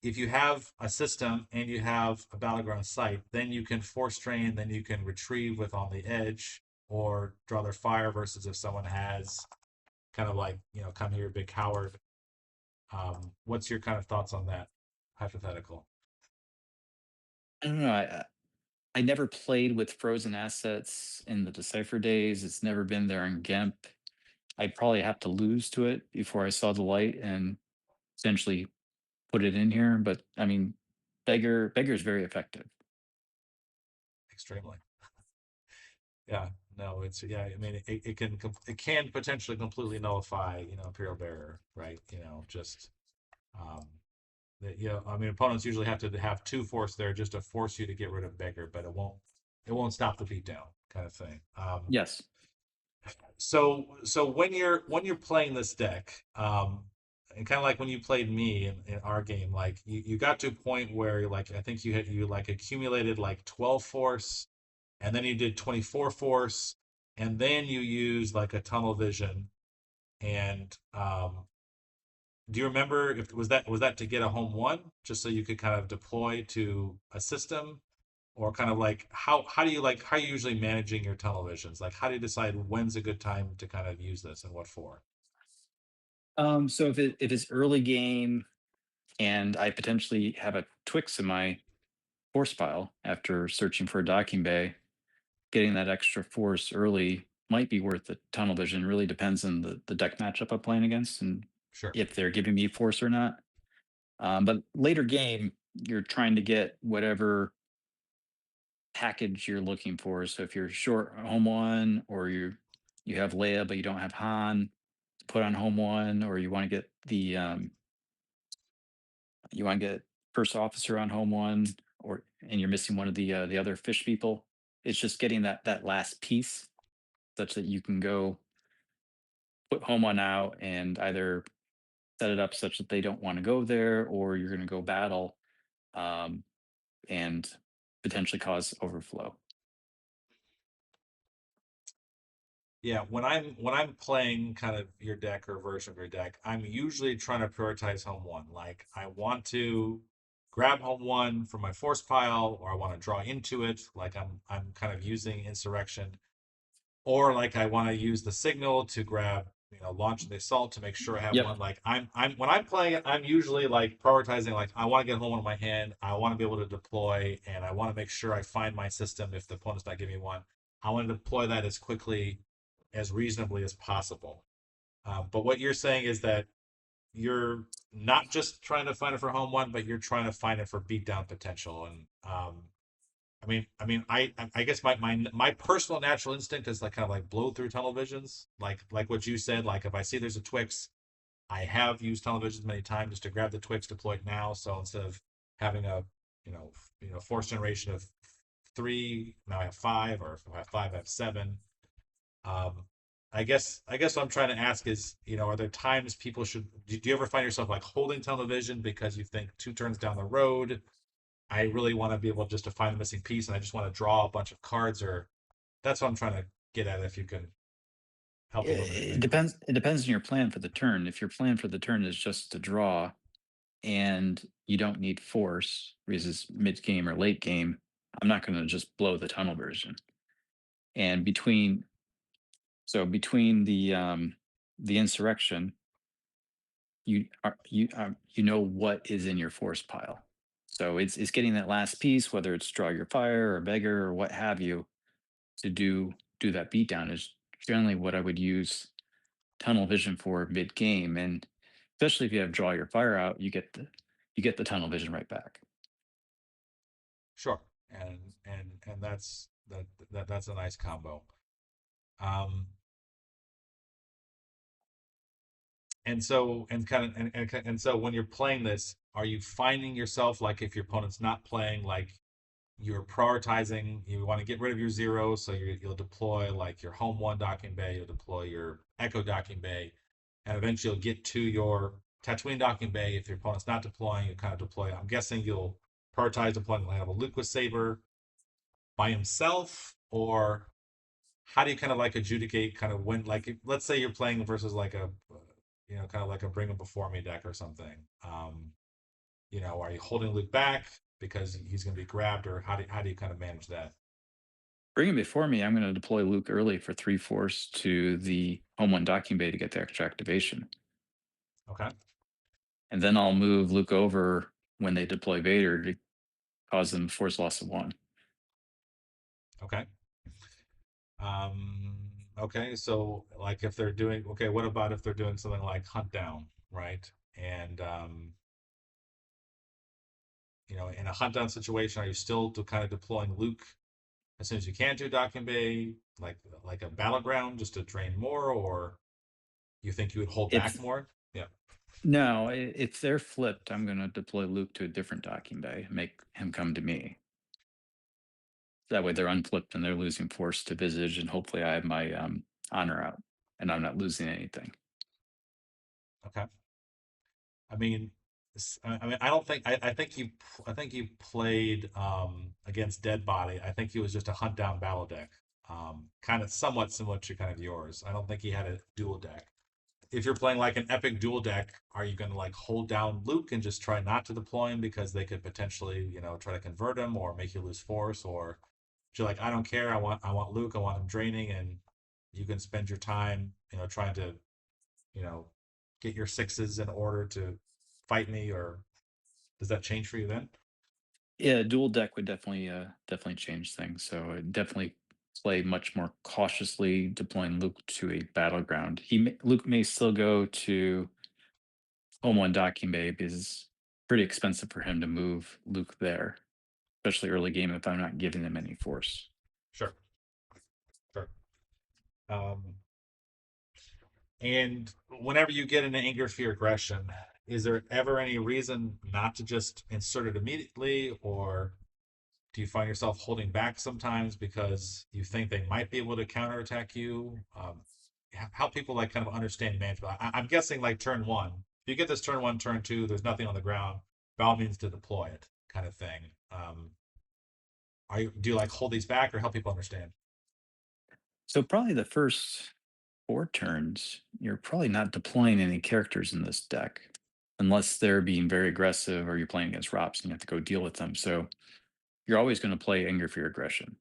if you have a system and you have a battleground site, then you can force train, then you can retrieve with on the edge or draw their fire versus if someone has kind of like, come here, big coward. What's your kind of thoughts on that hypothetical? I don't know. I never played with frozen assets in the Decipher days. It's never been there in GEMP. I'd probably have to lose to it before I saw the light and essentially put it in here. But I mean, beggar is very effective. Extremely. Yeah, no, yeah. I mean, it can potentially completely nullify, Imperial Bearer, right? Just um, I mean, opponents usually have to have two force there just to force you to get rid of Beggar, but it won't stop the beatdown kind of thing. Yes. So when you're playing this deck, and kind of like when you played me in our game, like you got to a point where like I think you like accumulated like 12 force, and then you did 24 force, and then you used like a tunnel vision. And do you remember if was that to get a home one, just so you could kind of deploy to a system, or kind of like how are you usually managing your tunnel visions? Like how do you decide when's a good time to kind of use this and what for? So if it's early game and I potentially have a Twix in my force pile after searching for a docking bay, getting that extra force early might be worth the tunnel vision. Really depends on the deck matchup I'm playing against and Sure. if they're giving me force or not. But later game, you're trying to get whatever package you're looking for. So if you're short home one, or you have Leia but you don't have Han, put on home one, or you want to get first officer on home one, or and you're missing one of the other fish people. It's just getting that last piece such that you can go put home one out and either set it up such that they don't want to go there, or you're going to go battle um, and potentially cause overflow. Yeah, when I'm playing kind of your deck or version of your deck, I'm usually trying to prioritize home one. Like I want to grab home one from my force pile, or I want to draw into it. Like I'm kind of using insurrection, or like I want to use the signal to grab, launch the assault to make sure I have Yep. one. Like I'm when I'm playing it, I'm usually like prioritizing. Like I want to get home one in my hand. I want to be able to deploy, and I want to make sure I find my system if the opponent's not giving me one. I want to deploy that as quickly, as reasonably as possible. But what you're saying is that you're not just trying to find it for home one, but you're trying to find it for beatdown potential. And I guess my personal natural instinct is like kind of like blow through tunnel visions, like what you said. Like if I see there's a Twix, I have used tunnel visions many times just to grab the Twix, deploy it now. So instead of having a force generation of three, now I have five, or if I have five, I have seven. Um, I guess what I'm trying to ask is, are there times people should? Do you ever find yourself like holding tunnel vision because you think two turns down the road, I really want to be able just to find the missing piece, and I just want to draw a bunch of cards? Or that's what I'm trying to get at. If you can help illuminate, It maybe. depends. It depends on your plan for the turn. If your plan for the turn is just to draw and you don't need force because it's mid game or late game, I'm not going to just blow the tunnel version. And between the insurrection, you know what is in your force pile. So it's getting that last piece, whether it's draw your fire or beggar or what have you, to do that beatdown is generally what I would use tunnel vision for mid game. And especially if you have draw your fire out, you get the tunnel vision right back. Sure. And that's a nice combo. Um, and so and kind of and so when you're playing this, are you finding yourself like if your opponent's not playing, like you're prioritizing, you want to get rid of your zero, so you'll deploy like your home one docking bay, you'll deploy your echo docking bay, and eventually you'll get to your Tatooine docking bay. If your opponent's not deploying, you kind of deploy. I'm guessing you'll prioritize deploying like a Luke with Saber by himself, or how do you kind of like adjudicate kind of when, like, let's say you're playing versus like a, kind of like a bring him before me deck or something. Are you holding Luke back because he's going to be grabbed, or how do you kind of manage that? Bring it before me. I'm going to deploy Luke early for 3 force to the home one docking bay to get the extra activation. Okay. And then I'll move Luke over when they deploy Vader to cause them force loss of 1. Okay. Okay. So, like, if they're doing, okay, what about if they're doing something like hunt down, right? And, in a hunt down situation, are you still kind of deploying Luke as soon as you can to Docking Bay, like a battleground, just to drain more, or you think you would hold back If more? Yeah. No, if they're flipped, I'm going to deploy Luke to a different docking bay, make him come to me. That way they're unflipped and they're losing force to Visage, and hopefully I have my honor out and I'm not losing anything. Okay. I mean, I mean, I don't think I think he played against Dead Body. I think he was just a hunt down battle deck, kind of somewhat similar to kind of yours. I don't think he had a dual deck. If you're playing like an epic dual deck, are you going to like hold down Luke and just try not to deploy him because they could potentially, try to convert him or make you lose force? Or you're like, I don't care. I want Luke. I want him draining, and you can spend your time, trying to, you know, get your sixes in order to fight me. Or does that change for you then? Yeah, dual deck would definitely change things. So I'd definitely play much more cautiously deploying Luke to a battleground. Luke may still go to home one docking bay because it's pretty expensive for him to move Luke there, especially early game if I'm not giving him any force. Sure, sure. Um, and whenever you get an anger, fear, aggression, is there ever any reason not to just insert it immediately, or do you find yourself holding back sometimes because you think they might be able to counterattack you? How people like kind of understand management. I'm guessing like turn one, if you get this turn one, turn two, there's nothing on the ground, by all means to deploy it, kind of thing. Do you like hold these back or help people understand? So probably the first 4 turns, you're probably not deploying any characters in this deck unless they're being very aggressive or you're playing against ROPS and you have to go deal with them. So you're always going to play anger, fear, aggression.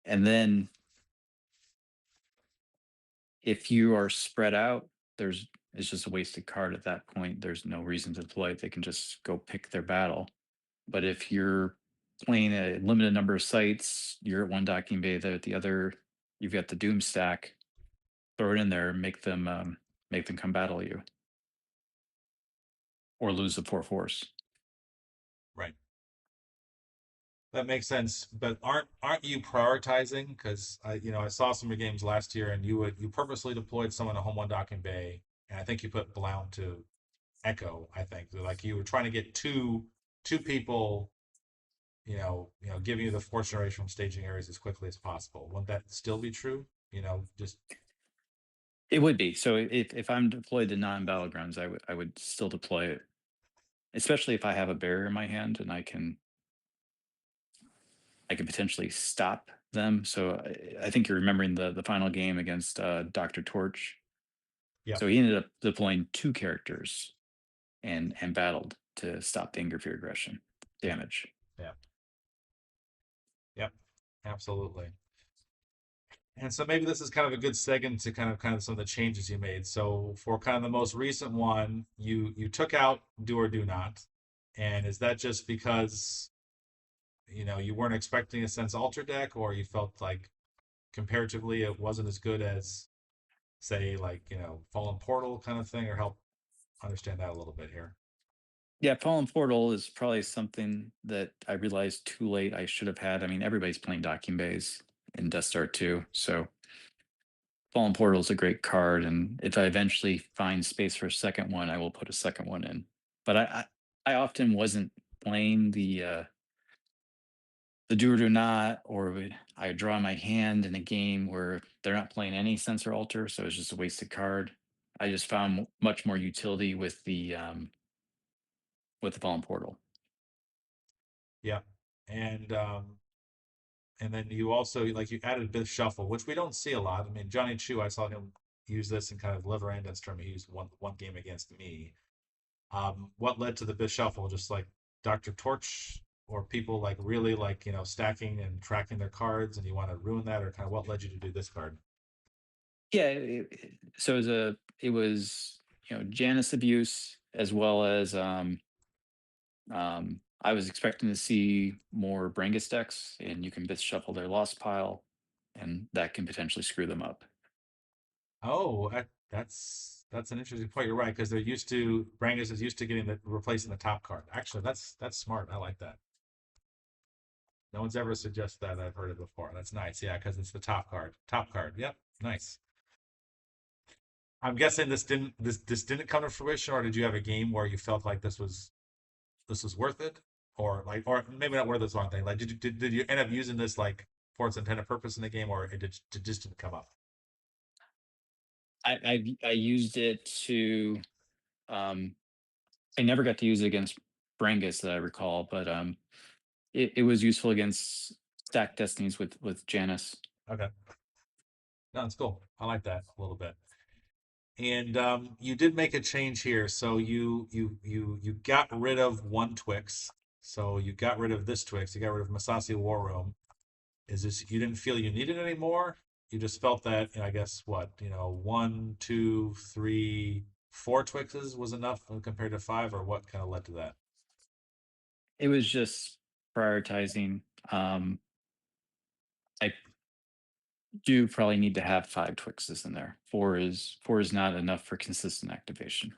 And then if you are spread out, it's just a wasted card at that point. There's no reason to deploy it. They can just go pick their battle. But if you're playing a limited number of sites, you're at one docking bay, they're at the other, you've got the doom stack, throw it in there, make them come battle you or lose the 4 force. Right. That makes sense, but aren't you prioritizing? Because I saw some of your games last year, and you purposely deployed someone to home one docking bay, and I think you put Blount to Echo. I think like you were trying to get two people, giving you the force generation from staging areas as quickly as possible. Wouldn't that still be true? Just It would be. So if I'm deployed to non-battlegrounds, I would still deploy it, especially if I have a barrier in my hand and I can potentially stop them. So I think you're remembering the final game against Dr. Torch. yeah, So he ended up deploying 2 characters and battled to stop the anger fear aggression yeah, damage. yeah, yep, absolutely. And so maybe this is kind of a good segue to kind of some of the changes you made. So for kind of the most recent one, you took out do or do not, and is that just because you weren't expecting a sense alter deck, or you felt like comparatively it wasn't as good as say like Fallen Portal kind of thing, or help understand that a little bit here? Yeah, Fallen Portal is probably something that I realized too late I should have had. I mean, everybody's playing Docking Bays in Death Star 2. So Fallen Portal is a great card. And if I eventually find space for a second one, I will put a second one in. But I often wasn't playing the do or do not, or I draw my hand in a game where they're not playing any sensor alter. So it's just a wasted card. I just found much more utility with the Fallen Portal. Yeah, and then you also like you added Bit Shuffle, which we don't see a lot. I mean, Johnny Chu, I saw him use this in kind of Liver and tournament. He used one game against me. What led to the Bit Shuffle? Just like Dr. Torch, or people like really like stacking and tracking their cards, and you want to ruin that, or kind of what led you to do this card? Yeah, so it was Janus abuse as well as I was expecting to see more Brangus decks, and you can bit shuffle their lost pile, and that can potentially screw them up. Oh, that's an interesting point. You're right, because they're used to Brangus is used to getting the replacing the top card. Actually, that's smart. I like that. No one's ever suggested that. I've heard it before. That's nice. Yeah, because it's the top card. Top card. Yep. Nice. I'm guessing this didn't come to fruition, or did you have a game where you felt like this was worth it, or like, or maybe not worth this long thing. Like, did you end up using this like for its intended purpose in the game, or it just didn't come up? I used it to um, I never got to use it against Brangus that I recall, but it was useful against stack destinies with Janus. Okay, no, it's cool. I like that a little bit. And you did make a change here, so you got rid of one Twix. So you got rid of this Twix. You got rid of Masasi War Room. Is this you didn't feel you needed it anymore? You just felt that, I guess what, one, two, three, four Twixes was enough compared to five, or what kind of led to that? It was just prioritizing. I do probably need to have 5 Twixes in there. Four is not enough for consistent activation.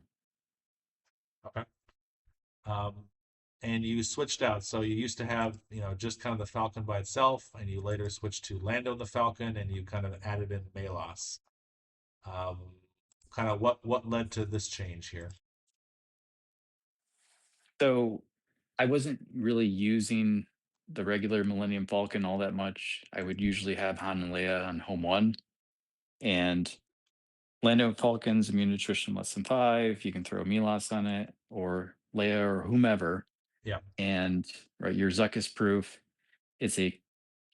Okay. Um, and you switched out. So you used to have, just kind of the Falcon by itself, and you later switched to Lando the Falcon, and you kind of added in Malos. Um, kind of what led to this change here? So I wasn't really using the regular Millennium Falcon all that much. I would usually have Han and Leia on home one, and Lando Falcon's immune nutrition less than 5. You can throw Milos on it or Leia or whomever, Yeah, and right, your Zuck is proof. It's a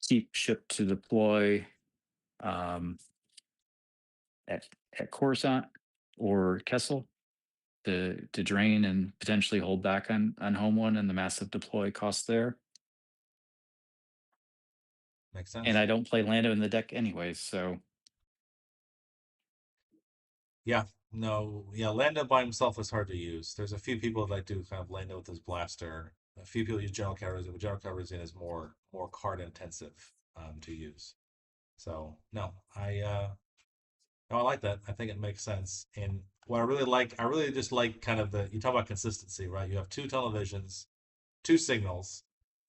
keep ship to deploy um, at Coruscant or Kessel to drain and potentially hold back on home one and the massive deploy cost there. makes And sense. I don't play Lando in the deck anyways, so Yeah, no, yeah, Lando by himself is hard to use. There's a few people that do kind of Lando with his blaster. A few people use general coverage, but general coverage in is more card intensive to use. So no, no, I like that. I think it makes sense. And what I really just like kind of you talk about consistency, right? You have two televisions, two signals,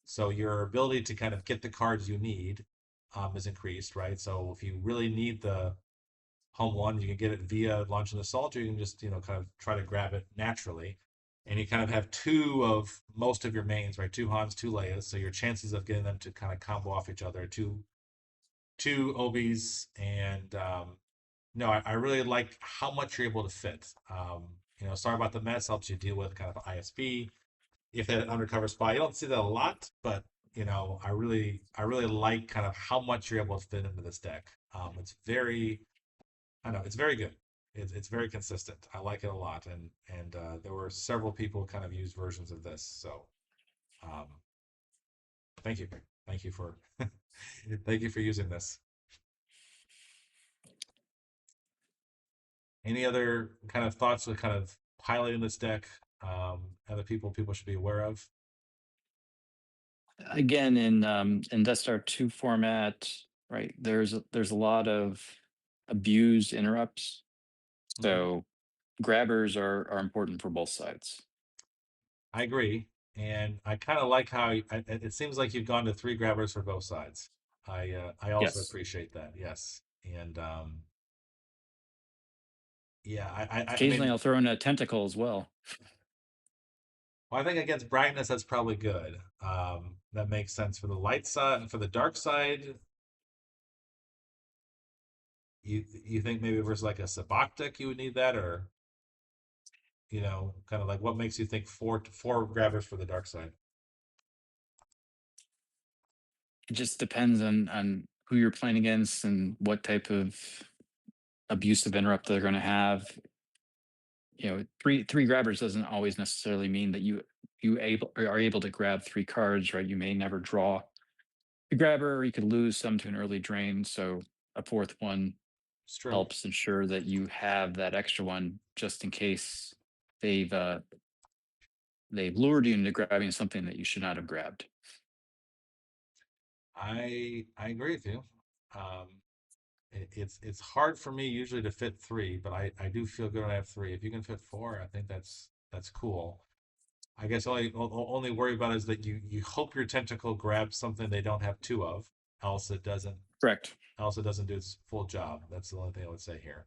so your ability to kind of get the cards you need is increased, right? So if you really need the home one, you can get it via launch and assault, or you can just kind of try to grab it naturally. And you kind of have two of most of your mains, right? Two Hans, two Leias, so your chances of getting them to kind of combo off each other, two Obies, and no, I really like how much you're able to fit. Sorry about the mess helps you deal with kind of ISB. If that undercover spy, you don't see that a lot, but I really like kind of how much you're able to fit into this deck. It's very, I know it's very good. It's very consistent. I like it a lot, and there were several people kind of use versions of this. So, um, thank you, thank you for, thank you for using this. Any other kind of thoughts with kind of piloting this deck? Other people should be aware of. again in Death Star 2 format, right? There's a lot of abused interrupts. Mhm. So grabbers are important for both sides. I agree, and I kind of like how it seems like you've gone to three grabbers for both sides. I also Yes. appreciate that. Yes, and yeah, I Occasionally mean, I'll throw in a tentacle as well. well, I think against brightness that's probably good. That makes sense for the light side. For the dark side, you think maybe versus like a Sabak deck you would need that, or kind of like what makes you think four grabbers for the dark side? It just depends on who you're playing against and what type of abusive interrupt they're going to have. Three grabbers doesn't always necessarily mean that are able to grab 3 cards, right? You may never draw a grabber, or you could lose some to an early drain. So a fourth one It's true. helps ensure that you have that extra one just in case they've uh, they've lured you into grabbing something that you should not have grabbed. I agree with you. Um, it's hard for me usually to fit three, but I do feel good when I have three. If you can fit four, I think that's cool. I guess only worry about is that you hope your tentacle grabs something they don't have two of, else it doesn't Correct. else it doesn't do its full job. That's the only thing I would say here.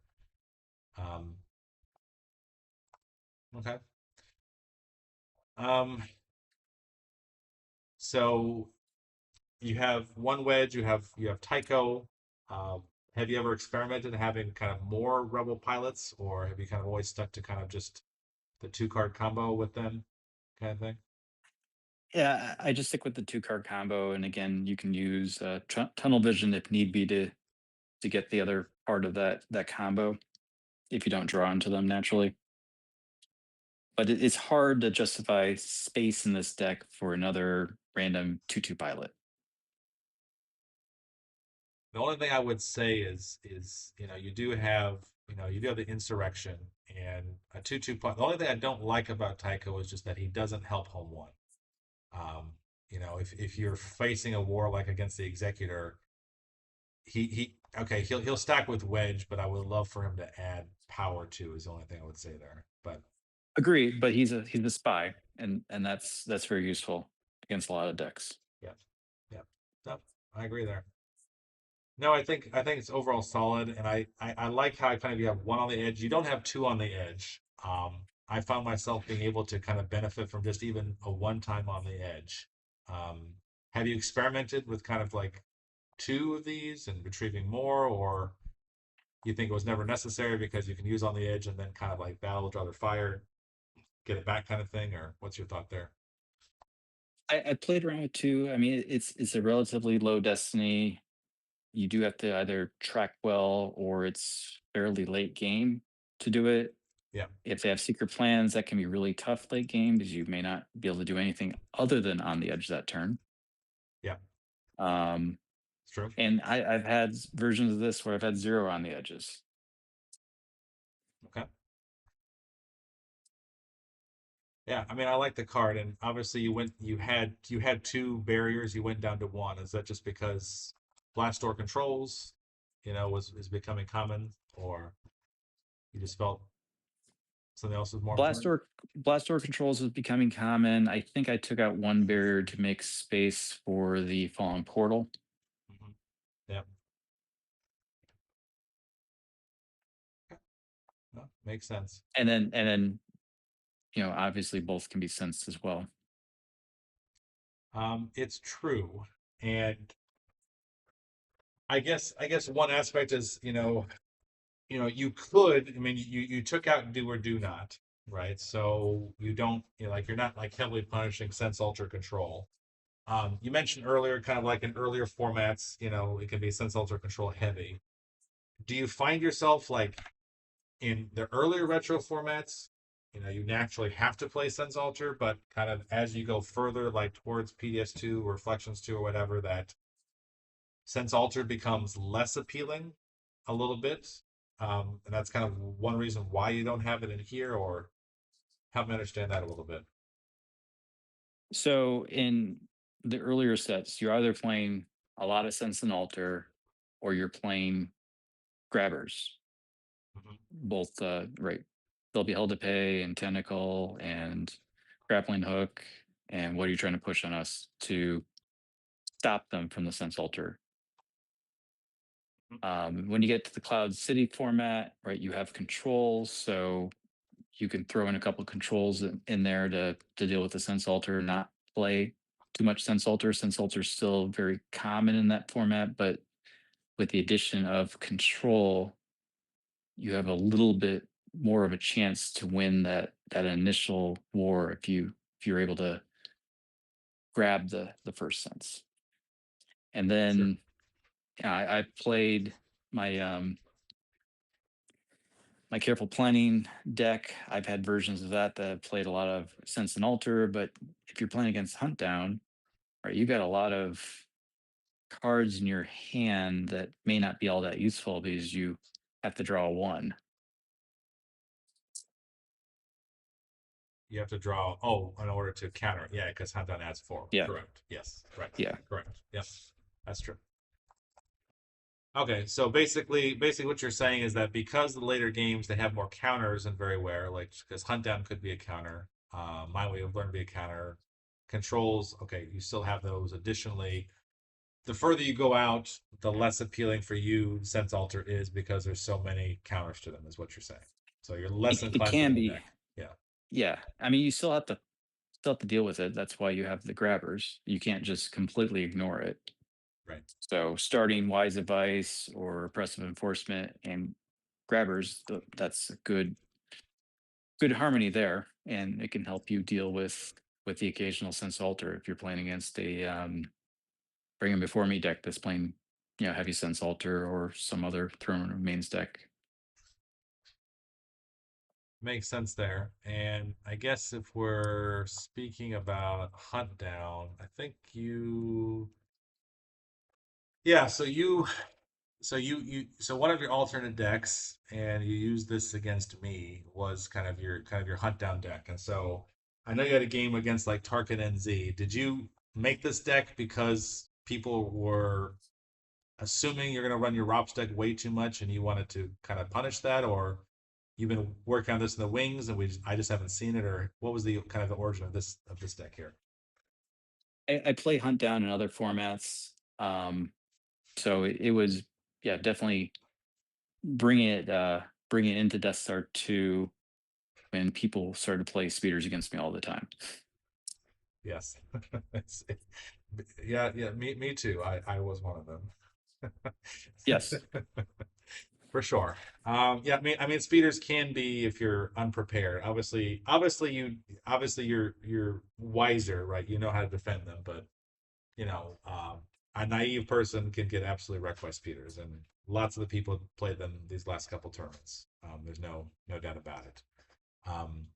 Um, okay. Um, so you have one wedge, you have Tycho. Have you ever experimented having kind of more rebel pilots, or have you kind of always stuck to kind of just the 2 card combo with them kind of thing? Yeah, I just stick with the 2 card combo, and again, you can use tunnel vision if need be to get the other part of that combo if you don't draw into them naturally. But it's hard to justify space in this deck for another random 2/2 pilot. The only thing I would say is you do have you do have the insurrection and a 2/2 point. The only thing I don't like about Tycho is just that he doesn't help home one. Um, if you're facing a war like against the Executor, he okay, he'll stack with Wedge, but I would love for him to add power to is the only thing I would say there. But Agreed, but he's a spy, and that's very useful against a lot of decks. yeah, yeah, no, I agree there. No, I think it's overall solid, and I like how I kind of you have one on the edge. You don't have two on the edge. I found myself being able to kind of benefit from just even a one time on the edge. Um, have you experimented with kind of like two of these and retrieving more, or you think it was never necessary because you can use on the edge and then kind of like battle, draw their fire, get it back kind of thing, or what's your thought there? I played around with 2. I mean, it's a relatively low destiny. You do have to either track well or it's fairly late game to do it. Yeah, If they have secret plans, that can be really tough late game because you may not be able to do anything other than on the edge that turn. yeah, Um, it's true. and I've had versions of this where I've had 0 on the edges. Okay. Yeah, I mean, I like the card, and obviously you had two barriers. You went down to one. Is that just because blast door controls, was is becoming common, or you just felt something else was more Blast important? door blast door controls is becoming common. I think I took out one barrier to make space for the fallen portal. Hmm. Yeah, no, makes sense. And then obviously both can be sensed as well. It's true, and I guess one aspect is you could. I mean, you took out do or do not, right? So you don't like you're not like heavily punishing sense alter control. You mentioned earlier, kind of like in earlier formats, it can be sense alter control heavy. Do you find yourself like in the earlier retro formats, you naturally have to play sense alter, but kind of as you go further, like towards PDS2 or Reflections 2 or whatever, that sense alter becomes less appealing a little bit. And that's kind of one reason why you don't have it in here, or help me understand that a little bit. So in the earlier sets, you're either playing a lot of sense and alter, or you're playing grabbers. Mhm. Both right. They'll be held to pay and tentacle and grappling hook. And what are you trying to push on us to stop them from the sense alter? When you get to the Cloud City format, right, you have controls, so you can throw in a couple controls in there to deal with the sense alter, not play too much sense alter. Sense alter is still very common in that format, but with the addition of control, you have a little bit more of a chance to win that initial war if you're able to grab the first sense. And Sure. then I played my my careful planning deck. I've had versions of that that played a lot of sense and alter, but if you're playing against hunt down, right, you got a lot of cards in your hand that may not be all that useful because you have to draw one. You have to draw, in order to counter it. Yeah, because hunt down adds four. Yeah, Correct. Yes. Right. yeah. Correct. Yes. That's true. Okay, so basically what you're saying is that because the later games they have more counters and very rare, like because hunt down could be a counter, my way of learning to be a counter, controls, okay, you still have those. Additionally, the further you go out, the less appealing for you sense alter is because there's so many counters to them, is what you're saying. So you're less It inclined for can that be, deck. Yeah, yeah. I mean, you still have to deal with it. That's why you have the grabbers. You can't just completely ignore it. right. So starting wise advice or oppressive enforcement and grabbers, that's a good good harmony there, and it can help you deal with the occasional sense alter if you're playing against a bring 'em before me deck that's playing, heavy sense alter or some other throne remains deck. Makes sense there. And I guess if we're speaking about hunt down, I think yeah, so one of your alternate decks, and you used this against me, was kind of your hunt down deck. And so I know you had a game against like Tarkin NZ. Did you make this deck because people were assuming you're going to run your ROPS deck way too much and you wanted to kind of punish that, or you've been working on this in the wings and I just haven't seen it, or what was the kind of the origin of this deck here? I play Hunt Down in other formats, so it was, yeah, definitely bring it into Death Star 2 when people started to play speeders against me all the time. Yes. Yeah, yeah, me too. I was one of them. Yes. For sure. Yeah, I mean, speeders can be if you're unprepared. Obviously you're wiser, right? You know how to defend them, but you know, a naive person can get absolutely wrecked by speeders, and lots of the people played them these last couple tournaments. There's no doubt about it. Um,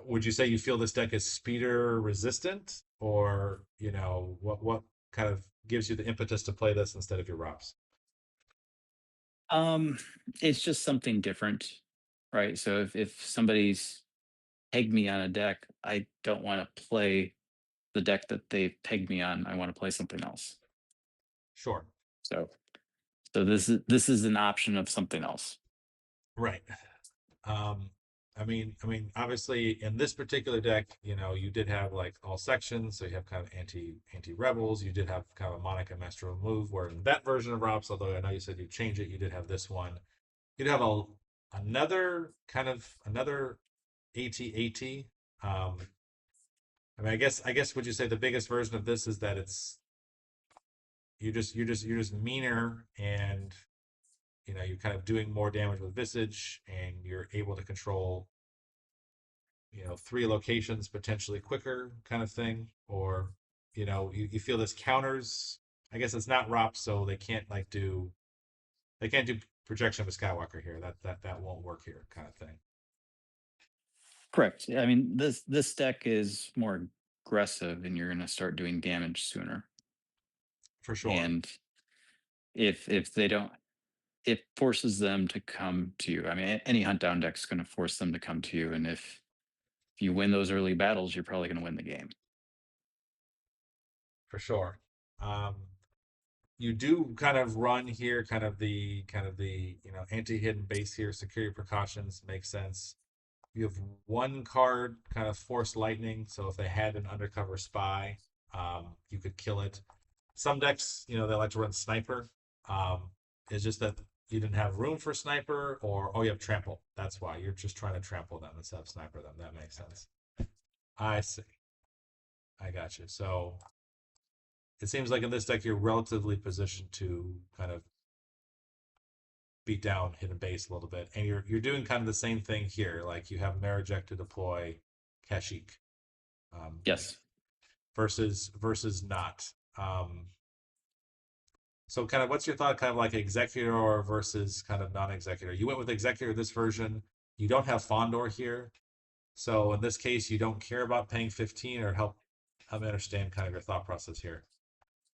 would you say you feel this deck is speeder resistant, or what kind of gives you the impetus to play this instead of your ROPS? Um, it's just something different, right? So if somebody's pegged me on a deck, I don't want to play the deck that they pegged me on. I want to play something else. Sure. So this is an option of something else. Right. Um, I mean, obviously in this particular deck, you did have like all sections, so you have kind of anti rebels. You did have kind of a Monica Master move, where in that version of ROPS, although I know you said you changed it, you did have this one. You'd have another AT-AT. I mean, I guess would you say the biggest version of this is that it's you're just meaner, and you're kind of doing more damage with Visage, and you're able to control three locations potentially quicker, kind of thing, or you feel this counters. I guess it's not ROP, so they can't do projection of a Skywalker here. That won't work here, kind of thing. Correct. I mean, this deck is more aggressive, and you're going to start doing damage sooner. For sure. And if they don't, it forces them to come to you. I mean, any hunt down deck is going to force them to come to you, and if you win those early battles, you're probably going to win the game. For sure. Um, you do kind of run here, kind of the anti-hidden base here. Security precautions make sense. You have one card, kind of force lightning. So if they had an undercover spy, you could kill it. Some decks, they like to run sniper. Um, it's just that you didn't have room for sniper, or you have trample. That's why you're just trying to trample them instead of sniper them. That makes sense. I see. I got you. So it seems like in this deck you're relatively positioned to kind of beat down hidden base a little bit, and you're doing kind of the same thing here. Like you have Marajek to deploy Kashyyyk, Yes. versus not. So kind of what's your thought, kind of like executor versus kind of non-executor? You went with executor this version. You don't have Fondor here, so in this case you don't care about paying 15, or help me understand kind of your thought process here.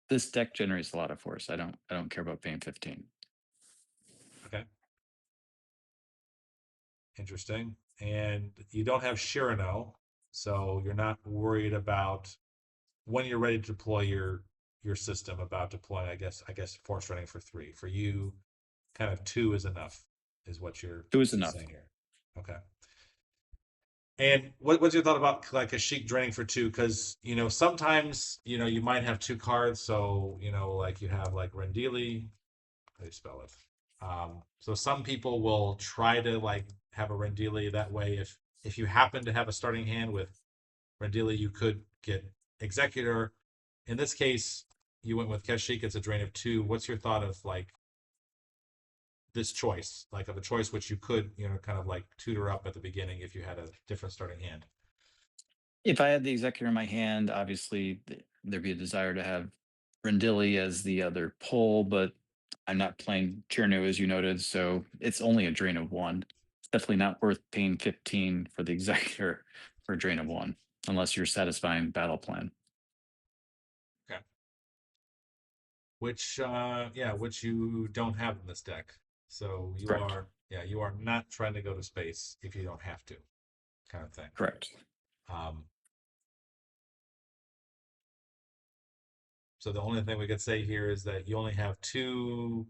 This deck generates a lot of force. I don't care about paying 15. Okay. Interesting. And you don't have Shirano, so you're not worried about when you're ready to deploy your system, about deploying, I guess force running for 3. For you, kind of 2 is enough, is what you're Two is enough. saying here. Okay. And what's your thought about like a Sheik draining for 2? Because sometimes you might have 2 cards, so like you have like Rendili. How do you spell it? So some people will try to like have a Rendili that way. If you happen to have a starting hand with Rendili, you could get Executor. In this case, you went with Kashyyyk. It's a drain of 2. What's your thought of like this choice, like of a choice which you could, kind of like tutor up at the beginning if you had a different starting hand. If I had the executor in my hand, obviously there'd be a desire to have Rendili as the other pull, but I'm not playing Cherno as you noted, so it's only a drain of 1. It's definitely not worth paying 15 for the executor for a drain of 1, unless you're satisfying battle plan. Okay. Which which you don't have in this deck. So Correct. you are not trying to go to space if you don't have to, kind of thing. Correct. Um, so the only thing we could say here is that you only have two,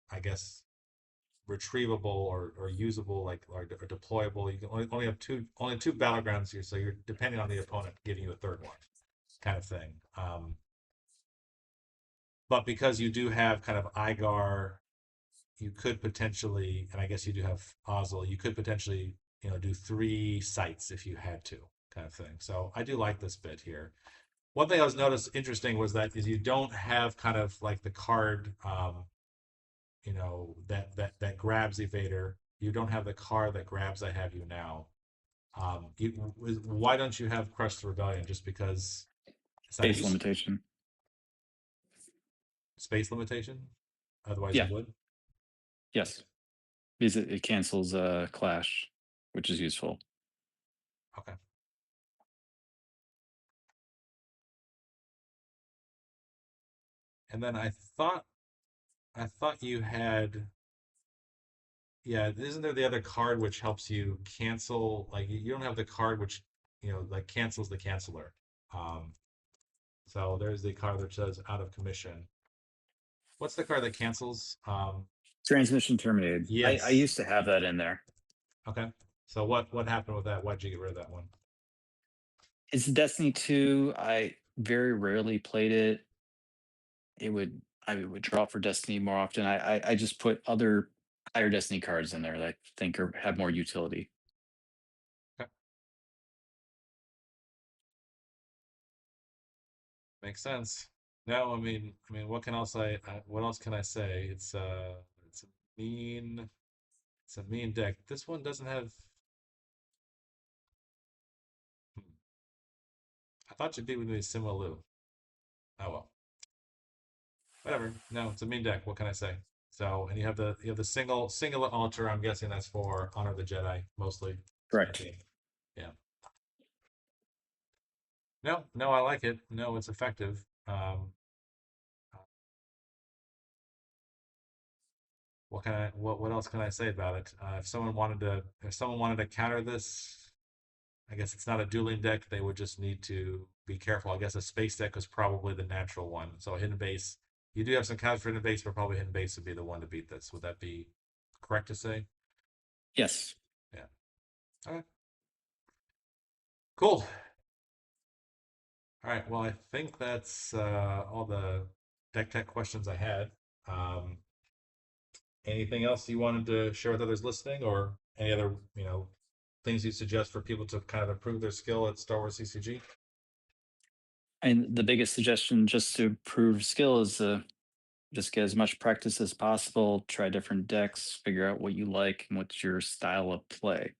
I guess, retrievable or usable, like or deployable. You can only have only two battlegrounds here, so you're depending on the opponent giving you a third one, kind of thing. But because you do have kind of Igar, you could potentially, and I guess you do have Ozil, you could potentially, do 3 sites if you had to, kind of thing. So I do like this bit here. One thing I was noticed interesting was that is you don't have kind of like the card, that grabs evader. You don't have the card that grabs I have you now. Why don't you have Crush the Rebellion? Just because it's not Base use limitation. space limitation? Otherwise, you Yeah. would. Yes. Because it cancels clash, which is useful. Okay. And then I thought you had, yeah, isn't there the other card which helps you cancel? Like you don't have the card which, like cancels the canceller. Um, so there's the card that says out of commission. What's the card that cancels? Transmission terminated. I Yes. used to have that in there. Okay. So what happened with that? Why'd you get rid of that one? It's Destiny 2. I very rarely played it. I would draw for Destiny more often. I just put other higher Destiny cards in there that I think have more utility. Okay. Makes sense. No, what can else what else can I say? It's a mean, it's a mean deck. This one doesn't have. Hmm, I thought you'd be with me Simalu. Oh well. Whatever. No, it's a mean deck. What can I say? So, and you have the singular altar. I'm guessing that's for Honor of the Jedi mostly. Correct. Yeah. No, no, I like it. No, it's effective. What else can I say about it? If someone wanted to counter this, I guess it's not a dueling deck. They would just need to be careful. I guess a space deck is probably the natural one. So a hidden base, you do have some counters for hidden base, but probably hidden base would be the one to beat this. Would that be correct to say? Yes. Yeah. Okay. Cool. All right. Well, I think that's all the deck tech questions I had. Um, Anything else you wanted to share with others listening, or any other things you suggest for people to kind of improve their skill at Star Wars CCG? And the biggest suggestion just to improve skill is just get as much practice as possible, try different decks, figure out what you like and what's your style of play.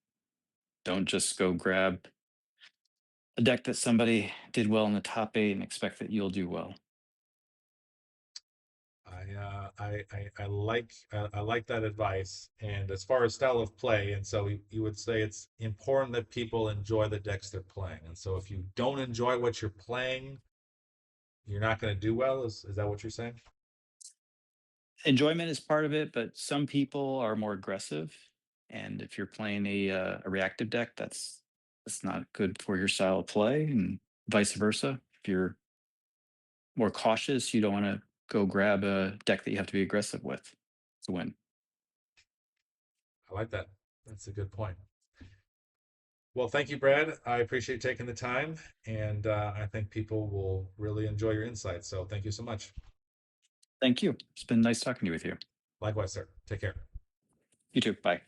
Don't just go grab a deck that somebody did well in the top 8 and expect that you'll do well. I like that advice. And as far as style of play, and so you would say it's important that people enjoy the decks they're playing. And so if you don't enjoy what you're playing, you're not going to do well. Is that what you're saying? Enjoyment is part of it, but some people are more aggressive. And if you're playing a reactive deck, that's not good for your style of play, and vice versa. If you're more cautious, you don't want to go grab a deck that you have to be aggressive with to win. I like that. That's a good point. Well, thank you, Brad. I appreciate taking the time, and I think people will really enjoy your insights. So thank you so much. Thank you. It's been nice talking to you with you. Likewise, sir. Take care. You too. Bye.